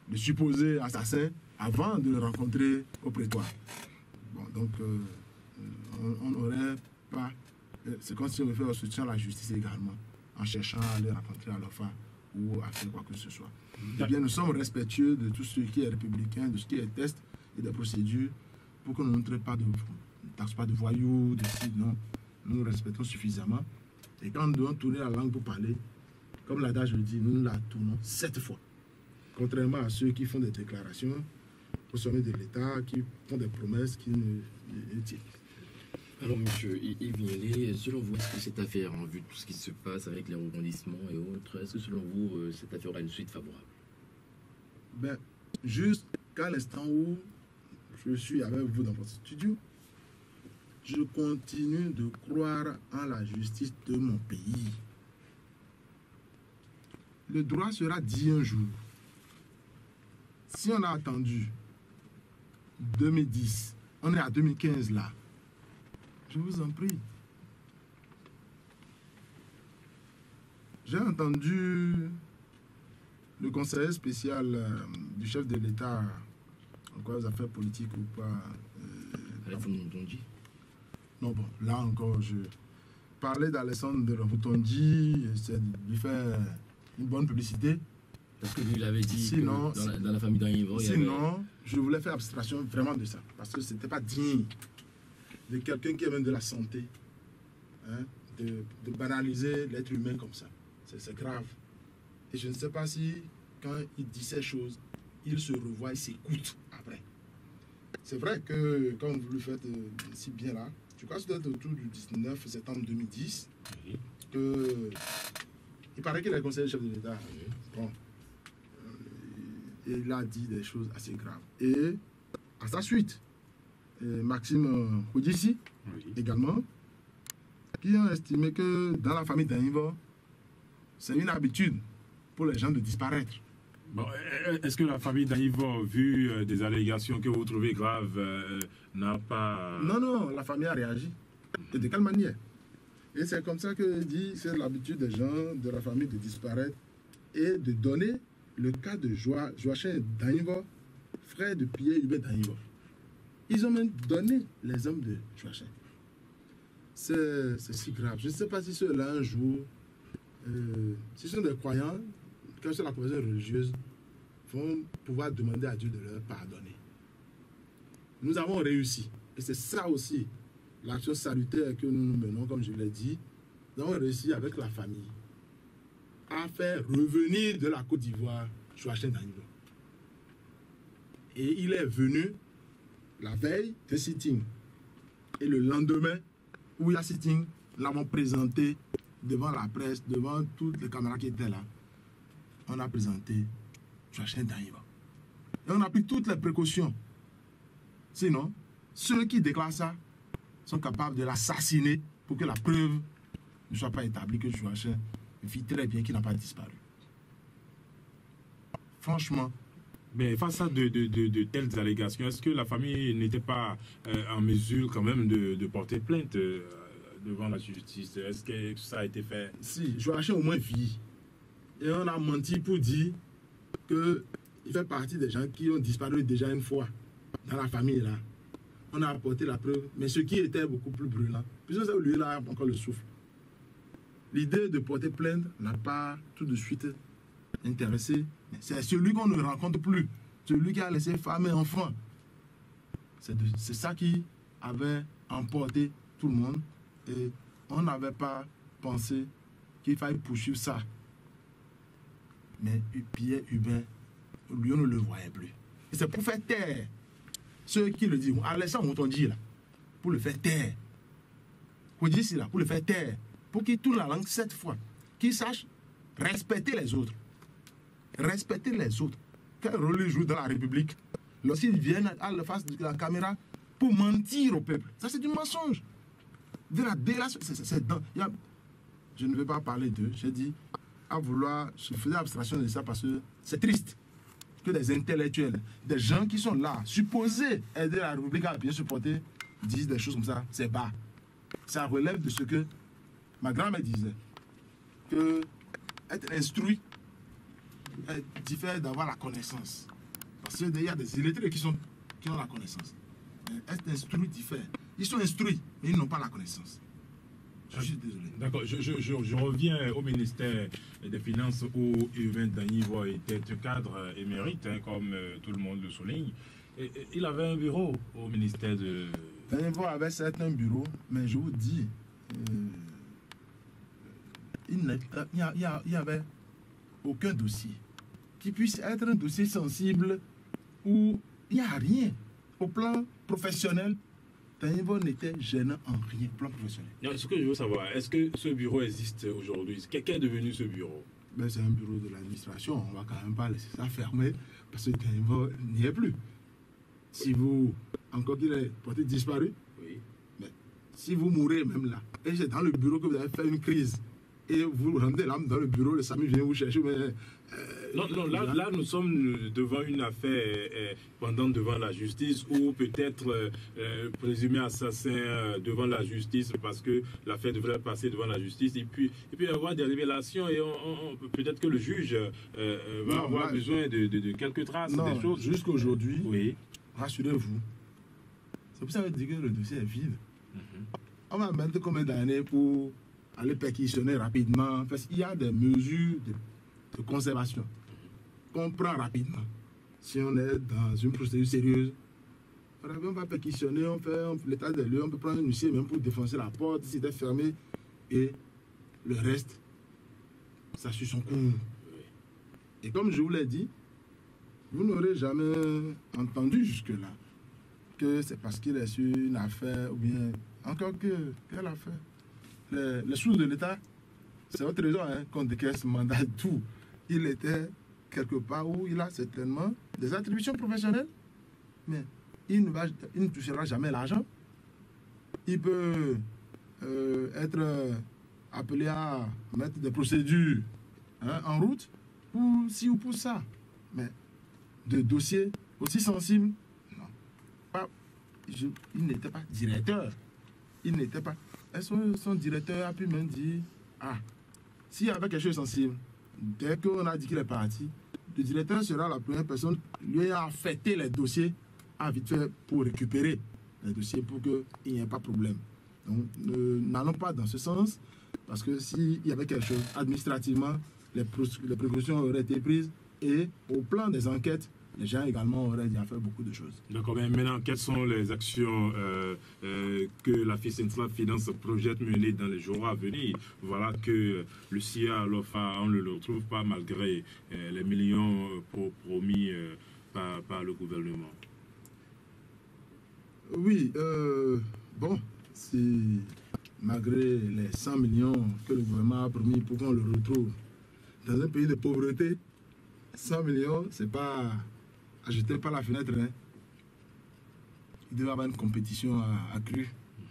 le supposé assassin avant de le rencontrer au prétoire. Bon, donc, on n'aurait pas... C'est comme si on fait un soutien à la justice également, en cherchant à le rencontrer à l'OFA ou à faire quoi que ce soit. Eh bien, nous sommes respectueux de tout ce qui est républicain, de ce qui est test et des procédures, pour que nous ne taxe pas de voyous, de ci, non. Nous nous respectons suffisamment. Et quand nous devons tourner la langue pour parler, comme l'adage le dit, nous la tournons 7 fois. Contrairement à ceux qui font des déclarations au sommet de l'État, qui font des promesses qui ne tiennent. Alors, monsieur Yves Vignelé, selon vous, est-ce que cette affaire, en vue de tout ce qui se passe avec les rebondissements et autres, est-ce que selon vous, cette affaire aura une suite favorable? Ben, jusqu'à l'instant où je suis avec vous dans votre studio, je continue de croire en la justice de mon pays. Le droit sera dit un jour. Si on a attendu 2010, on est à 2015 là. Je vous en prie. J'ai entendu le conseiller spécial du chef de l'État en quoi les affaires politiques ou pas. Non, bon, là encore, je parlais d'Alessandre de Routondi, c'est lui faire une bonne publicité. Parce que lui, il avait dit sinon, que dans la famille d'Anivor, sinon, je voulais faire abstraction vraiment de ça. Parce que ce n'était pas digne de quelqu'un qui est même de la santé, hein, de banaliser l'être humain comme ça. C'est grave. Et je ne sais pas si, quand il dit ces choses, il se revoit, il s'écoute après. C'est vrai que, comme vous le faites si bien là, je crois que c'est autour du 19 septembre 2010, que il paraît qu'il est conseiller chef de l'État. Bon. Et il a dit des choses assez graves. Et à sa suite, Maxime Koudissi, également, qui ont estimé que dans la famille d'Anivor, c'est une habitude pour les gens de disparaître. Bon, est-ce que la famille d'Anivor, vu des allégations que vous trouvez graves, n'a pas... Non, la famille a réagi. Et de quelle manière? Et c'est comme ça que dit, c'est l'habitude des gens de la famille de disparaître et de donner le cas de Joachim d'Anivor, frère de Pierre Hubert d'Anivor. Ils ont même donné les hommes de Joachim. C'est si grave. Je ne sais pas si ceux-là, un jour, si ce sont des croyants, quand c'est la conversion religieuse, vont pouvoir demander à Dieu de leur pardonner. Nous avons réussi. Et c'est ça aussi, l'action salutaire que nous menons, comme je l'ai dit. Nous avons réussi avec la famille à faire revenir de la Côte d'Ivoire Joachim Danilo. Et il est venu la veille de sitting. Et le lendemain, où il y a sitting, nous l'avons présenté devant la presse, devant toutes les caméras qui étaient là. On a présenté Joachim Danilo. Et on a pris toutes les précautions. Sinon, ceux qui déclarent ça sont capables de l'assassiner pour que la preuve ne soit pas établie que Joachim vit très bien, qu'il n'a pas disparu. Franchement. Mais face à de telles allégations, est-ce que la famille n'était pas en mesure quand même de porter plainte devant la justice? Est-ce que ça a été fait? Si, Joachim au moins vit. Et on a menti pour dire qu'il fait partie des gens qui ont disparu déjà une fois dans la famille là. On a apporté la preuve, mais ce qui était beaucoup plus brûlant, puisque lui là a encore le souffle. L'idée de porter plainte n'a pas tout de suite intéressé. C'est celui qu'on ne rencontre plus, celui qui a laissé femme et enfant. C'est ça qui avait emporté tout le monde. Et on n'avait pas pensé qu'il fallait poursuivre ça. Mais Pierre Hubert, lui, on ne le voyait plus. Et c'est pour faire taire ceux qui le disent. Alexandre Montonji, là, pour le faire taire. Pour dire cela, pour le faire taire. Pour qu'il tourne la langue 7 fois. Qu'il sache respecter les autres. Respecter les autres. Quel rôle ils jouent dans la République lorsqu'ils viennent à la face de la caméra pour mentir au peuple? Ça, c'est du mensonge. De la délation. Je ne vais pas parler d'eux. J'ai dit, à vouloir, je faisais abstraction de ça parce que c'est triste que des intellectuels, des gens qui sont là, supposés aider la République à bien se porter, disent des choses comme ça. C'est bas. Ça relève de ce que ma grand-mère disait. Que être instruit diffère d'avoir la connaissance. Parce qu'il y a des illettrés qui ont la connaissance. Mais être instruit diffère. Ils sont instruits, mais ils n'ont pas la connaissance. Je suis désolé. D'accord, je reviens au ministère des Finances où Yvain Danilo était cadre émérite, hein, comme tout le monde le souligne. Et il avait un bureau au ministère de... Danilo avait certains bureaux, mais je vous dis, il n'y avait aucun dossier qui puisse être un dossier sensible où il n'y a rien au plan professionnel. Danilo n'était gênant en rien au plan professionnel. Non, ce que je veux savoir, est-ce que ce bureau existe aujourd'hui? Qu'est devenu ce bureau? Ben, c'est un bureau de l'administration. On ne va quand même pas laisser ça fermer parce que Danilo n'y est plus. Si vous, encore qu'il est porté disparu, oui. Mais si vous mourrez même là, et c'est dans le bureau que vous avez fait une crise, et vous rendez l'âme dans le bureau, le SAMU vient vous chercher, mais... non, là, nous sommes devant une affaire pendant devant la justice, ou peut-être présumé assassin devant la justice, parce que l'affaire devrait passer devant la justice, et puis y avoir des révélations, et peut-être que le juge va avoir besoin de quelques traces, des choses. Jusqu'à aujourd'hui, oui. Rassurez-vous, c'est pour ça que je dis que le dossier est vide. On va mettre combien d'années pour aller perquisitionner rapidement, parce qu'il y a des mesures de conservation qu'on prend rapidement. Si on est dans une procédure sérieuse, on va perquisitionner, on fait l'état des lieux, on peut prendre un huissier même pour défoncer la porte si c'était fermé, et le reste, ça suit son cours. Et comme je vous l'ai dit, vous n'aurez jamais entendu jusque-là que c'est parce qu'il est sur une affaire, ou bien encore que, quelle affaire? Les sources de l'État, c'est votre raison hein, qu'on décaisse mandat tout. Il était quelque part où il a certainement des attributions professionnelles, mais il ne touchera jamais l'argent. Il peut être appelé à mettre des procédures en route pour ci ou pour ça. Mais de dossiers aussi sensibles, non. Il n'était pas directeur. Il n'était pas... Son directeur a pu même dire, s'il y avait quelque chose de sensible, dès qu'on a dit qu'il est parti, le directeur sera la première personne lui a affecté les dossiers à vite fait pour récupérer les dossiers pour qu'il n'y ait pas de problème. Donc, n'allons pas dans ce sens, parce que s'il y avait quelque chose administrativement, les précautions auraient été prises Et au plan des enquêtes, les gens également auraient déjà fait beaucoup de choses. D'accord, mais maintenant, quelles sont les actions que la FICENTRA Finance projette mener dans les jours à venir? Voilà que le CIA, l'OFA, on ne le retrouve pas malgré les millions promis par le gouvernement. Oui, bon, si malgré les 100 millions que le gouvernement a promis pour qu'on le retrouve dans un pays de pauvreté, 100 millions, c'est pas à jeter par la fenêtre. Hein. Il devait y avoir une compétition accrue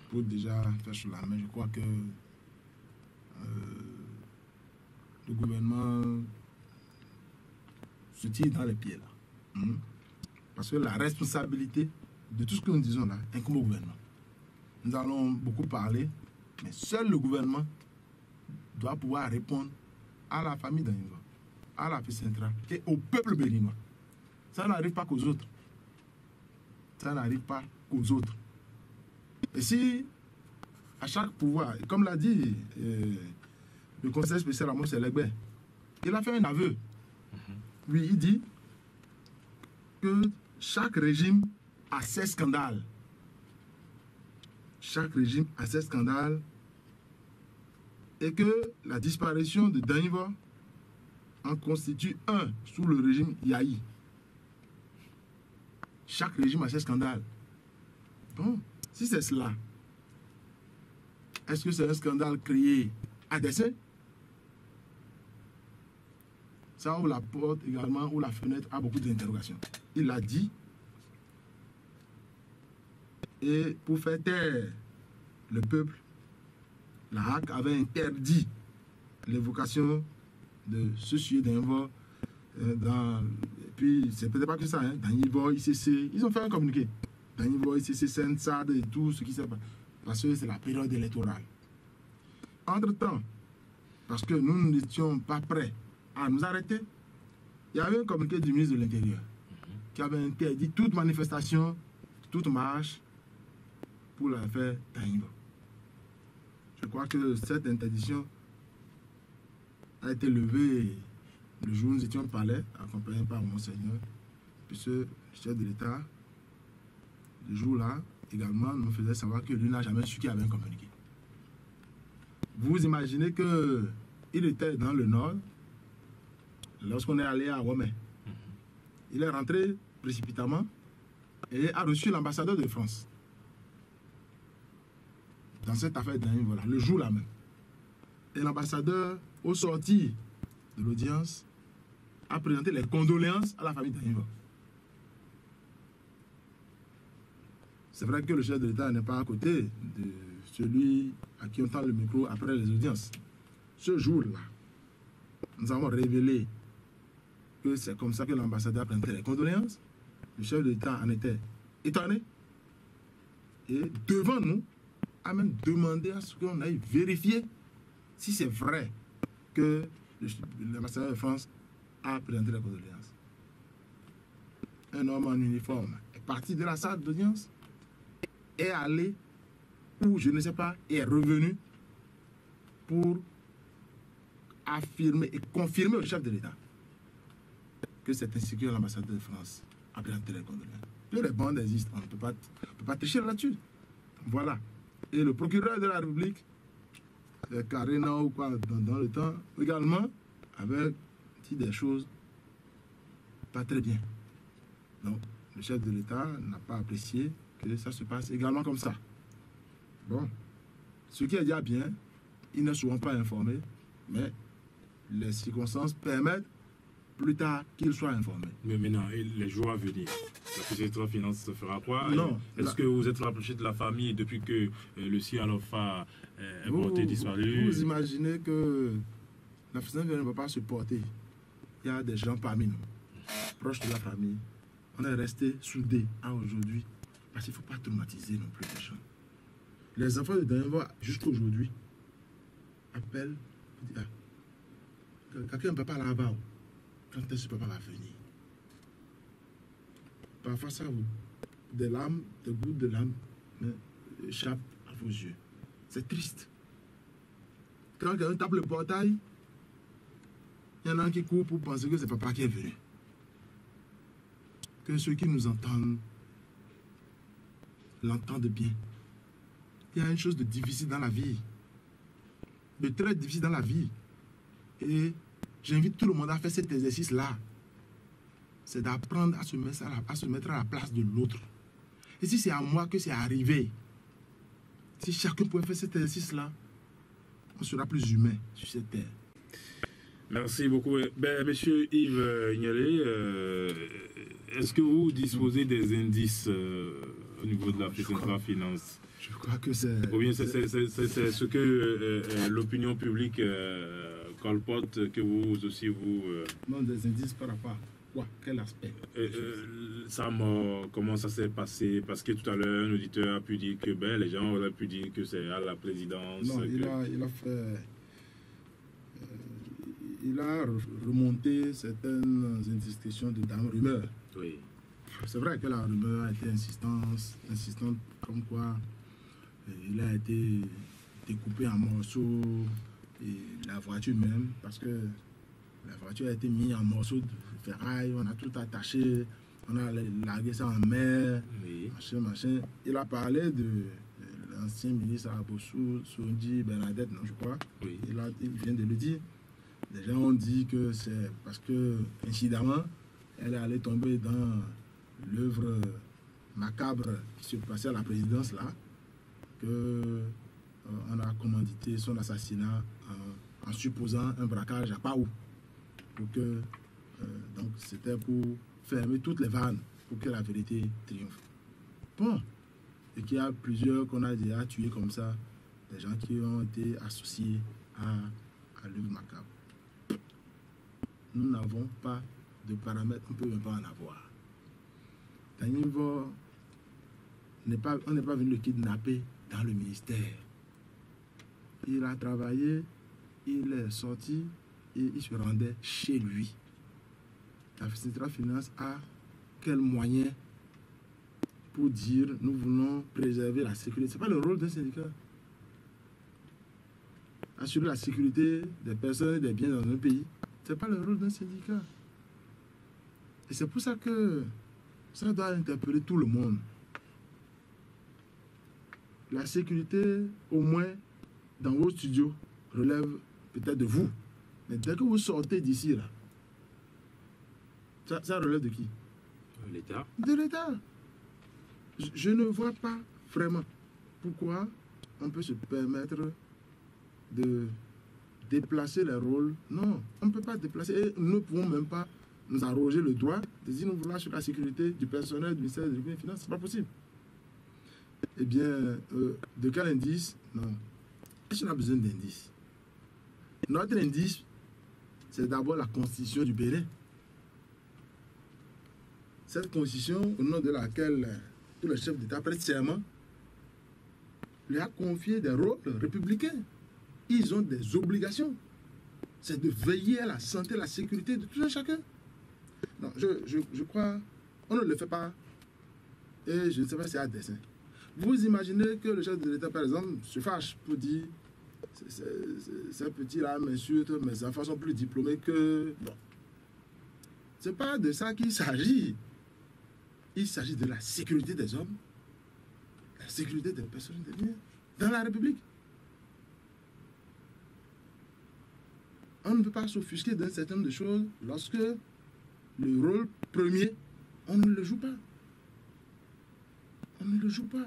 pour déjà faire sur la main. Je crois que le gouvernement se tire dans les pieds là. Parce que la responsabilité de tout ce que nous disons là incombe au gouvernement. Nous allons beaucoup parler, mais seul le gouvernement doit pouvoir répondre à la famille d'Animba, à la FICENTRA et au peuple béninois. Ça n'arrive pas qu'aux autres. Ça n'arrive pas qu'aux autres. Et si, à chaque pouvoir, comme l'a dit le conseil spécial Amos Elegbé, il a fait un aveu. Oui, il dit que chaque régime a ses scandales. Chaque régime a ses scandales. Et que la disparition de Daïva en constitue un sous le régime Yahi. Chaque régime a ses scandales. Bon, si c'est cela, est-ce que c'est un scandale créé à dessein? Ça ouvre la porte également ou la fenêtre à beaucoup d'interrogations. Il l'a dit. Et pour faire taire le peuple, la HAC avait interdit l'évocation de ce sujet d'Invo. Puis, c'est peut-être pas que ça, hein, dans Ivo, ICC, ils ont fait un communiqué. Dans Ivo, ICC, SENSAD et tout ce qui s'est passé. Parce que c'est la période électorale. Entre-temps, parce que nous n'étions pas prêts à nous arrêter, il y avait un communiqué du ministre de l'Intérieur qui avait interdit toute manifestation, toute marche pour l'affaire Taïva. Je crois que cette interdiction a été levée le jour où nous étions au palais, accompagnés par Monseigneur, puisque le chef de l'État, le jour-là, également, nous faisait savoir que lui n'a jamais su qu'il y avait un communiqué. Vous imaginez qu'il était dans le nord, lorsqu'on est allé à Womé. Il est rentré précipitamment et a reçu l'ambassadeur de France. Dans cette affaire d'Aïn, voilà, le jour-là même. Et l'ambassadeur, au sortir de l'audience, a présenté les condoléances à la famille d'Aïn. C'est vrai que le chef de l'État n'est pas à côté de celui à qui on tend le micro après les audiences. Ce jour-là, nous avons révélé que c'est comme ça que l'ambassadeur a présenté les condoléances. Le chef de l'État en était étonné. Et devant nous, a même demandé à ce qu'on aille vérifier si c'est vrai que l'ambassadeur de France a présenté les condoléances. Un homme en uniforme est parti de la salle d'audience, est allé, ou je ne sais pas, est revenu pour affirmer et confirmer au chef de l'État que c'est ainsi que l'ambassadeur de France a présenté les condoléances. Que les bandes existent, on ne peut pas tricher là-dessus. Voilà. Et le procureur de la République, Karina ou quoi, dans le temps, également, avait dit des choses pas très bien. Donc, le chef de l'État n'a pas apprécié que ça se passe également comme ça. Bon, ce qui est déjà bien, ils ne seront pas informés, mais les circonstances permettent plus tard qu'ils soient informés. Mais maintenant, les jours à venir, la FICENTRA Finance fera quoi? Non. Est-ce que vous êtes rapproché de la famille depuis que le CIA Lofa est porté disparu? Vous imaginez que la FICENTRA ne va pas se porter. Il y a des gens parmi nous, proches de la famille. On est restés soudés à aujourd'hui. Parce qu'il ne faut pas traumatiser non plus les gens. Les enfants de Daïva, jusqu'à aujourd'hui, appellent, quelqu'un ne peut pas là-bas. Quand est-ce que papa va venir? Parfois, ça vous. Des larmes, des gouttes de larmes échappent à vos yeux. C'est triste. Quand quelqu'un tape le portail, Il y en a qui courent pour penser que c'est papa qui est venu. Que ceux qui nous entendent l'entendent bien. Il y a une chose de difficile dans la vie. De très difficile dans la vie. Et j'invite tout le monde à faire cet exercice-là. C'est d'apprendre à se mettre à la place de l'autre. Et si c'est à moi que c'est arrivé, si chacun pouvait faire cet exercice-là, on sera plus humain sur cette terre. Merci beaucoup. Monsieur Yves Nialé, est-ce que vous disposez des indices au niveau de la Centrale Finance? Je crois que c'est... Ou bien c'est ce que l'opinion publique colporte, que vous aussi vous... Non, des indices par rapport à quoi? Quel aspect? Comment ça s'est passé? Parce que tout à l'heure, un auditeur a pu dire que les gens auraient pu dire que c'est à la présidence. Non, il a remonté certaines indiscrétions dans la rumeur. Oui. C'est vrai que la rumeur a été insistante comme quoi il a été découpé en morceaux, et la voiture même, parce que la voiture a été mise en morceaux de ferraille, on a tout attaché, on a largué ça en mer, Oui. machin. Il a parlé de l'ancien ministre Abossou, Sondi Bernadette, non, je crois. Oui. Il vient de le dire. Les gens ont dit que c'est parce que, incidemment, elle est allée tomber dans l'œuvre macabre qui se passait à la présidence là, qu'on a commandité son assassinat en supposant un braquage à Paou. Donc c'était pour fermer toutes les vannes pour que la vérité triomphe. Bon, et qu'il y a plusieurs qu'on a déjà tués comme ça, des gens qui ont été associés à l'œuvre macabre. Nous n'avons pas de paramètres, on ne peut même pas en avoir. Danivo, on n'est pas venu le kidnapper dans le ministère. Il a travaillé, il est sorti et il se rendait chez lui. La Centrale Finance a quel moyen pour dire nous voulons préserver la sécurité? Ce n'est pas le rôle d'un syndicat. Assurer la sécurité des personnes et des biens dans un pays, ce n'est pas le rôle d'un syndicat. Et c'est pour ça que ça doit interpeller tout le monde. La sécurité, au moins, dans vos studios, relève peut-être de vous. Mais dès que vous sortez d'ici, là, ça relève de qui? L'État. De l'État. Je ne vois pas vraiment pourquoi on peut se permettre de déplacer les rôles. Non, on ne peut pas déplacer. Et nous ne pouvons même pas nous arroger le droit de dire nous voulons sur la sécurité du personnel du ministère de l'Économie et des Finances. Ce n'est pas possible. Eh bien, de quel indice? Non. Est-ce qu'on a besoin d'indices? Notre indice, c'est d'abord la constitution du Bénin. Cette constitution, au nom de laquelle tous les chefs d'État prêtent serment, lui a confié des rôles républicains. Ils ont des obligations. C'est de veiller à la santé et la sécurité de tout un chacun. Non, je crois, on ne le fait pas. Et je ne sais pas si c'est à dessein. Vous imaginez que le chef de l'État, par exemple, se fâche pour dire ces petits-là m'insultent, mes enfants sont plus diplômés que... Bon. Ce n'est pas de ça qu'il s'agit. Il s'agit de la sécurité des hommes, la sécurité des personnes et des biens dans la République. On ne peut pas s'offusquer d'un certain nombre de choses lorsque le rôle premier, on ne le joue pas. On ne le joue pas.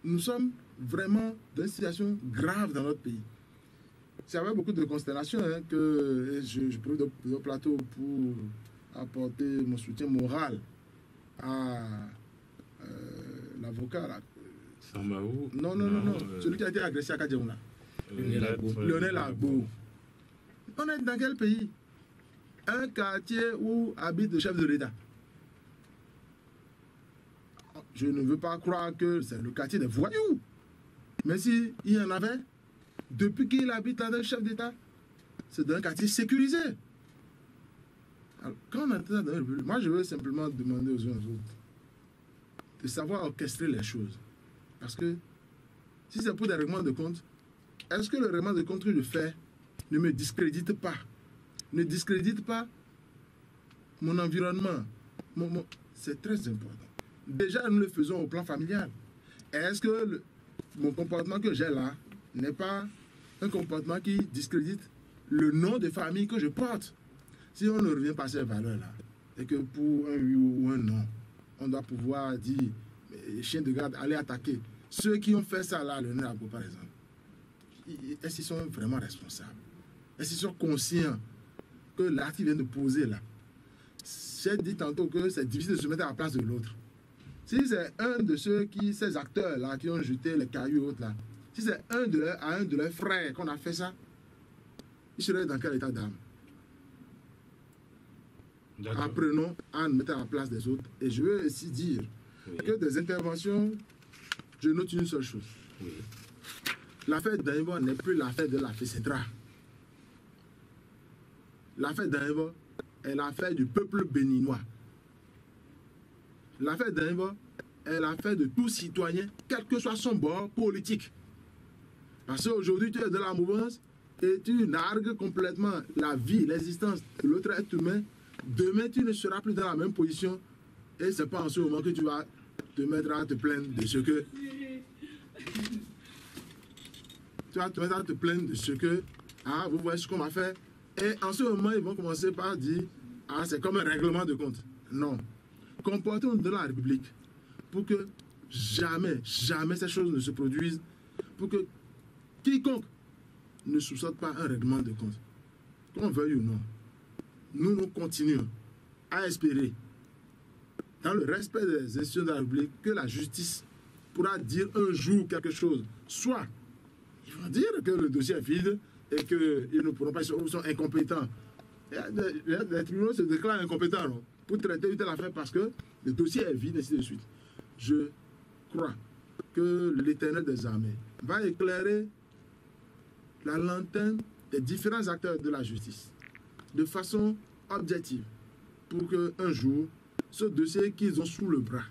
Nous sommes vraiment dans une situation grave dans notre pays. C'est avec beaucoup de consternation que je prends le plateau pour apporter mon soutien moral à l'avocat là. Samaou. Non. Celui qui a été agressé à Kadjaouna. Lionel Agbo. On est dans quel pays? Un quartier où habite le chef de l'État. Je ne veux pas croire que c'est le quartier des voyous. Mais s'il y en avait, depuis qu'il habite là, le chef d'État, c'est dans un quartier sécurisé. Alors, quand on est dans la République, moi je veux simplement demander aux uns aux autres de savoir orchestrer les choses. Parce que si c'est pour des règlements de compte, est-ce que le règlement de compte que je fais ne me discrédite pas ne discrédite pas mon environnement. C'est très important. Déjà, nous le faisons au plan familial. Est-ce que mon comportement que j'ai là n'est pas un comportement qui discrédite le nom de famille que je porte? Si on ne revient pas à ces valeurs-là, et que pour un oui ou un non, on doit pouvoir dire, chien de garde, allez attaquer. Ceux qui ont fait ça là, le Nabo par exemple, est-ce qu'ils sont vraiment responsables? Est-ce qu'ils sont conscients que l'acte qu'ils viennent de poser là, j'ai dit tantôt que c'est difficile de se mettre à la place de l'autre. Si c'est un de ces acteurs-là qui ont jeté les cailloux autres là, si c'est un de leurs frères qu'on a fait ça, il serait dans quel état d'âme? Apprenons à nous mettre à la place des autres. Et je veux aussi dire que des interventions, je note une seule chose. L'affaire d'Aïvo n'est plus l'affaire de la FECETRA. L'affaire d'Aïvo est l'affaire du peuple béninois. L'affaire d'Aïvo est l'affaire de tout citoyen, quel que soit son bord politique. Parce qu'aujourd'hui, tu es dans la mouvance et tu nargues complètement la vie, l'existence de l'autre être humain. Demain, tu ne seras plus dans la même position et c'est pas en ce moment que tu vas te mettre à te plaindre de ce que... Tu vas te mettre à te plaindre de ce que... Ah, vous voyez ce qu'on m'a fait. Et en ce moment, ils vont commencer par dire, ah, c'est comme un règlement de compte. Non. Comportons-nous dans la République pour que jamais, jamais ces choses ne se produisent, pour que quiconque ne soupçonne pas un règlement de compte. Qu'on veuille ou non, nous continuons à espérer, dans le respect des institutions de la République, que la justice pourra dire un jour quelque chose. Soit, ils vont dire que le dossier est vide et qu'ils ne pourront pas, ils sont incompétents. Les tribunaux se déclarent incompétents, non, pour traiter une telle affaire parce que le dossier est vide, et ainsi de suite. Je crois que l'Éternel des armées va éclairer la lanterne des différents acteurs de la justice de façon objective pour qu'un jour, ce dossier qu'ils ont sous le bras,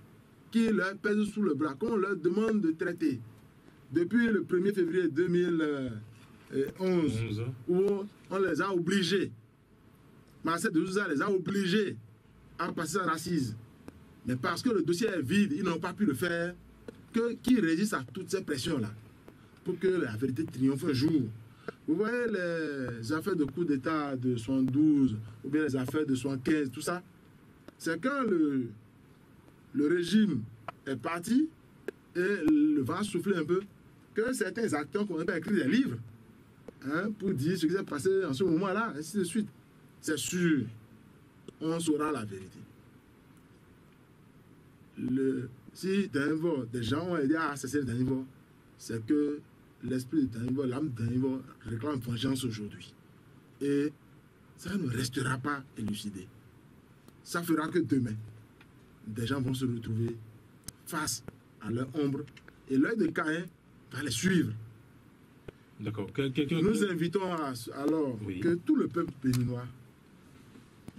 qui leur pèse sous le bras, qu'on leur demande de traiter depuis le 1er février 2011, où on les a obligés, Marcel de Souza les a obligés à passer en assise. Mais parce que le dossier est vide, ils n'ont pas pu le faire, qu'ils résistent à toutes ces pressions-là, pour que la vérité triomphe un jour. Vous voyez les affaires de coup d'État de 72, ou bien les affaires de 75, tout ça, c'est quand le régime est parti et le vent souffle un peu, que certains acteurs ont écrit des livres pour dire ce qui s'est passé en ce moment-là, ainsi de suite. C'est sûr, on saura la vérité. Si Dainvo, des gens ont aidé à assassiner Dainvo, c'est que l'esprit de Dainvo, l'âme de Dainvo réclame vengeance aujourd'hui. Et ça ne restera pas élucidé. Ça fera que demain, des gens vont se retrouver face à leur ombre et l'œil de Caïn va les suivre. D'accord. Nous invitons alors que tout le peuple béninois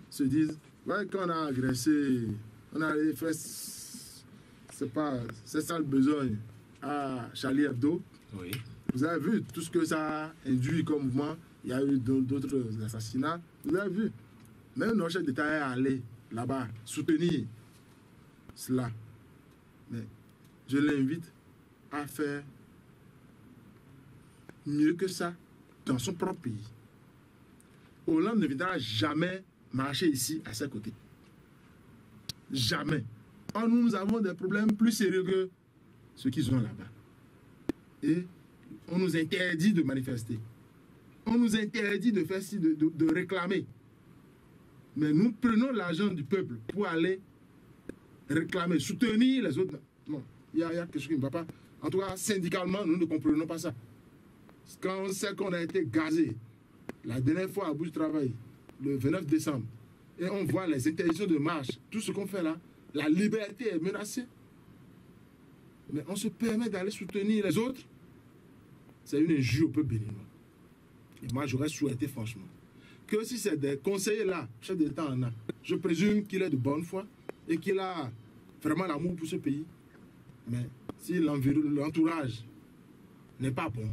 se dise, ouais, quand on a agressé, on a fait, c'est ça le besoin à Charlie Hebdo. Oui. Vous avez vu tout ce que ça a induit comme mouvement. Il y a eu d'autres assassinats. Vous avez vu. Même notre chef d'État est allé là-bas soutenir cela. Mais je l'invite à faire mieux que ça dans son propre pays. Hollande ne viendra jamais marcher ici à ses côtés. Jamais. Or, nous avons des problèmes plus sérieux que ceux qu'ils ont là-bas. Et on nous interdit de manifester. On nous interdit de faire de réclamer. Mais nous prenons l'argent du peuple pour aller réclamer, soutenir les autres. Non, il y a quelque chose qui ne va pas. En tout cas, syndicalement, nous ne comprenons pas ça. Quand on sait qu'on a été gazé, la dernière fois à Bouche Travail, le 29 décembre, et on voit les interdictions de marche, tout ce qu'on fait là, la liberté est menacée. Mais on se permet d'aller soutenir les autres. C'est une injure au peuple béninois. Et moi, j'aurais souhaité franchement que si c'est des conseillers là, chef d'État en a, je présume qu'il est de bonne foi et qu'il a vraiment l'amour pour ce pays. Mais si l'entourage n'est pas bon,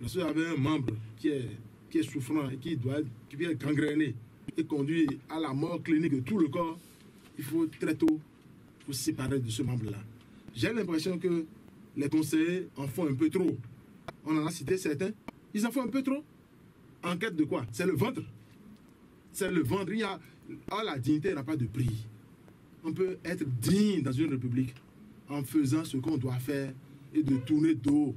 lorsque vous avez un membre qui est qui est souffrant et qui est gangréné et conduit à la mort clinique de tout le corps, il faut très tôt se séparer de ce membre-là. J'ai l'impression que les conseillers en font un peu trop. On en a cité certains. Ils en font un peu trop. En quête de quoi? C'est le ventre. C'est le ventre. La dignité n'a pas de prix. On peut être digne dans une république en faisant ce qu'on doit faire et de tourner dos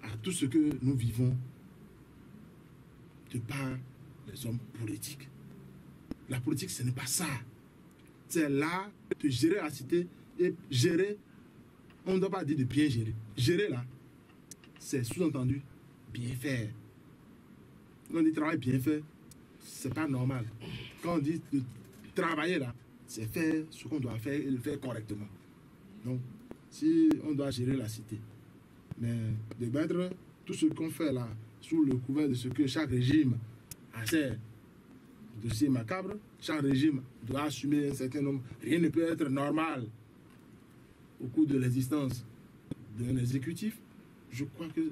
à tout ce que nous vivons de par les hommes politiques. La politique, ce n'est pas ça. C'est là de gérer la cité et gérer, on ne doit pas dire de bien gérer. Gérer là, c'est sous-entendu bien faire. Quand on dit travail bien fait, c'est pas normal. Quand on dit de travailler là, c'est faire ce qu'on doit faire et le faire correctement. Donc, si on doit gérer la cité, mais de mettre tout ce qu'on fait là sous le couvert de ce que chaque régime a ses dossiers macabres, chaque régime doit assumer un certain nombre. Rien ne peut être normal au cours de l'existence d'un exécutif. Je crois que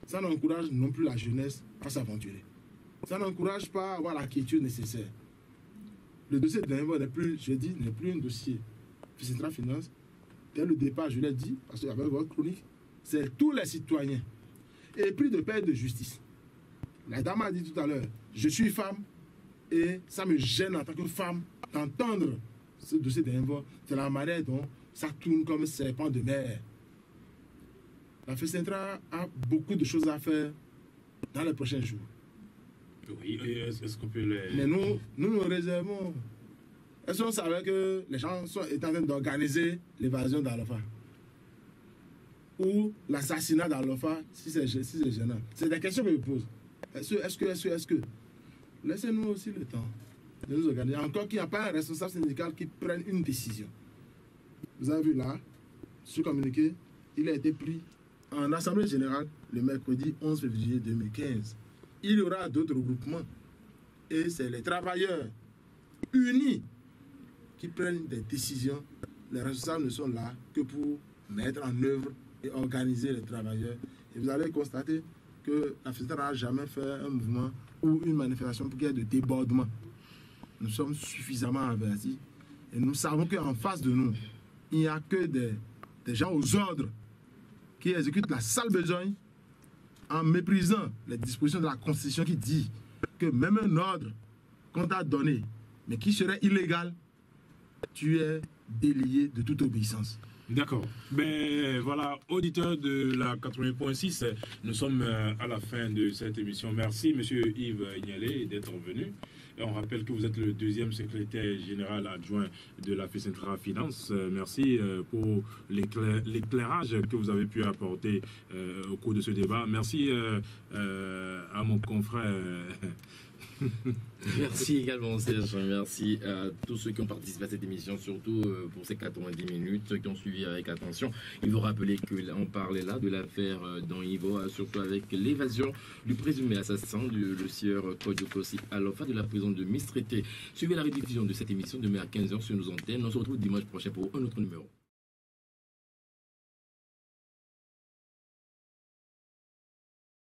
ça n'encourage non plus la jeunesse à s'aventurer. Ça n'encourage pas à avoir la quiétude nécessaire. Le dossier de l'Invo n'est plus, je dis, n'est plus un dossier Central Finance. Dès le départ, je l'ai dit, parce qu'avec votre chronique, c'est tous les citoyens. Et pris de paix et de justice. La dame a dit tout à l'heure, je suis femme et ça me gêne en tant que femme d'entendre ce dossier d'Invo de la manière dont ça tourne comme un serpent de mer. La FECENTRA a beaucoup de choses à faire dans les prochains jours. Oui, et est-ce qu'on peut les... Mais nous réservons. Est-ce qu'on savait que les gens étaient en train d'organiser l'évasion d'Alpha? Ou l'assassinat d'Alpha, si c'est gênant? C'est des questions que je pose. Est-ce que... Laissez-nous aussi le temps de nous organiser. Encore qu'il n'y a pas un responsable syndical qui prenne une décision. Vous avez vu là, ce communiqué, il a été pris en Assemblée générale le mercredi 11 février 2015. Il y aura d'autres regroupements. Et c'est les travailleurs unis qui prennent des décisions. Les responsables ne sont là que pour mettre en œuvre et organiser les travailleurs. Et vous allez constater que la FECENTRA n'a jamais fait un mouvement ou une manifestation pour qu'il y ait de débordement. Nous sommes suffisamment avertis. Et nous savons qu'en face de nous, il n'y a que des gens aux ordres qui exécutent la sale besogne en méprisant les dispositions de la Constitution qui dit que même un ordre qu'on t'a donné, mais qui serait illégal, tu es délié de toute obéissance. D'accord. Ben voilà, auditeurs de la 80.6, nous sommes à la fin de cette émission. Merci, monsieur Yves Ignalé, d'être venu. Et on rappelle que vous êtes le deuxième secrétaire général adjoint de la FECENTRA Finance. Merci pour l'éclairage que vous avez pu apporter au cours de ce débat. Merci à mon confrère. Merci également Serge, merci à tous ceux qui ont participé à cette émission, surtout pour ces 90 minutes, ceux qui ont suivi avec attention. Il faut rappeler qu'on parlait là de l'affaire d'Anyivo, surtout avec l'évasion du présumé assassin le sieur Kodjokosi Alpha de la prison de Mistrété. Suivez la rediffusion de cette émission demain à 15h sur nos antennes. On se retrouve dimanche prochain pour un autre numéro.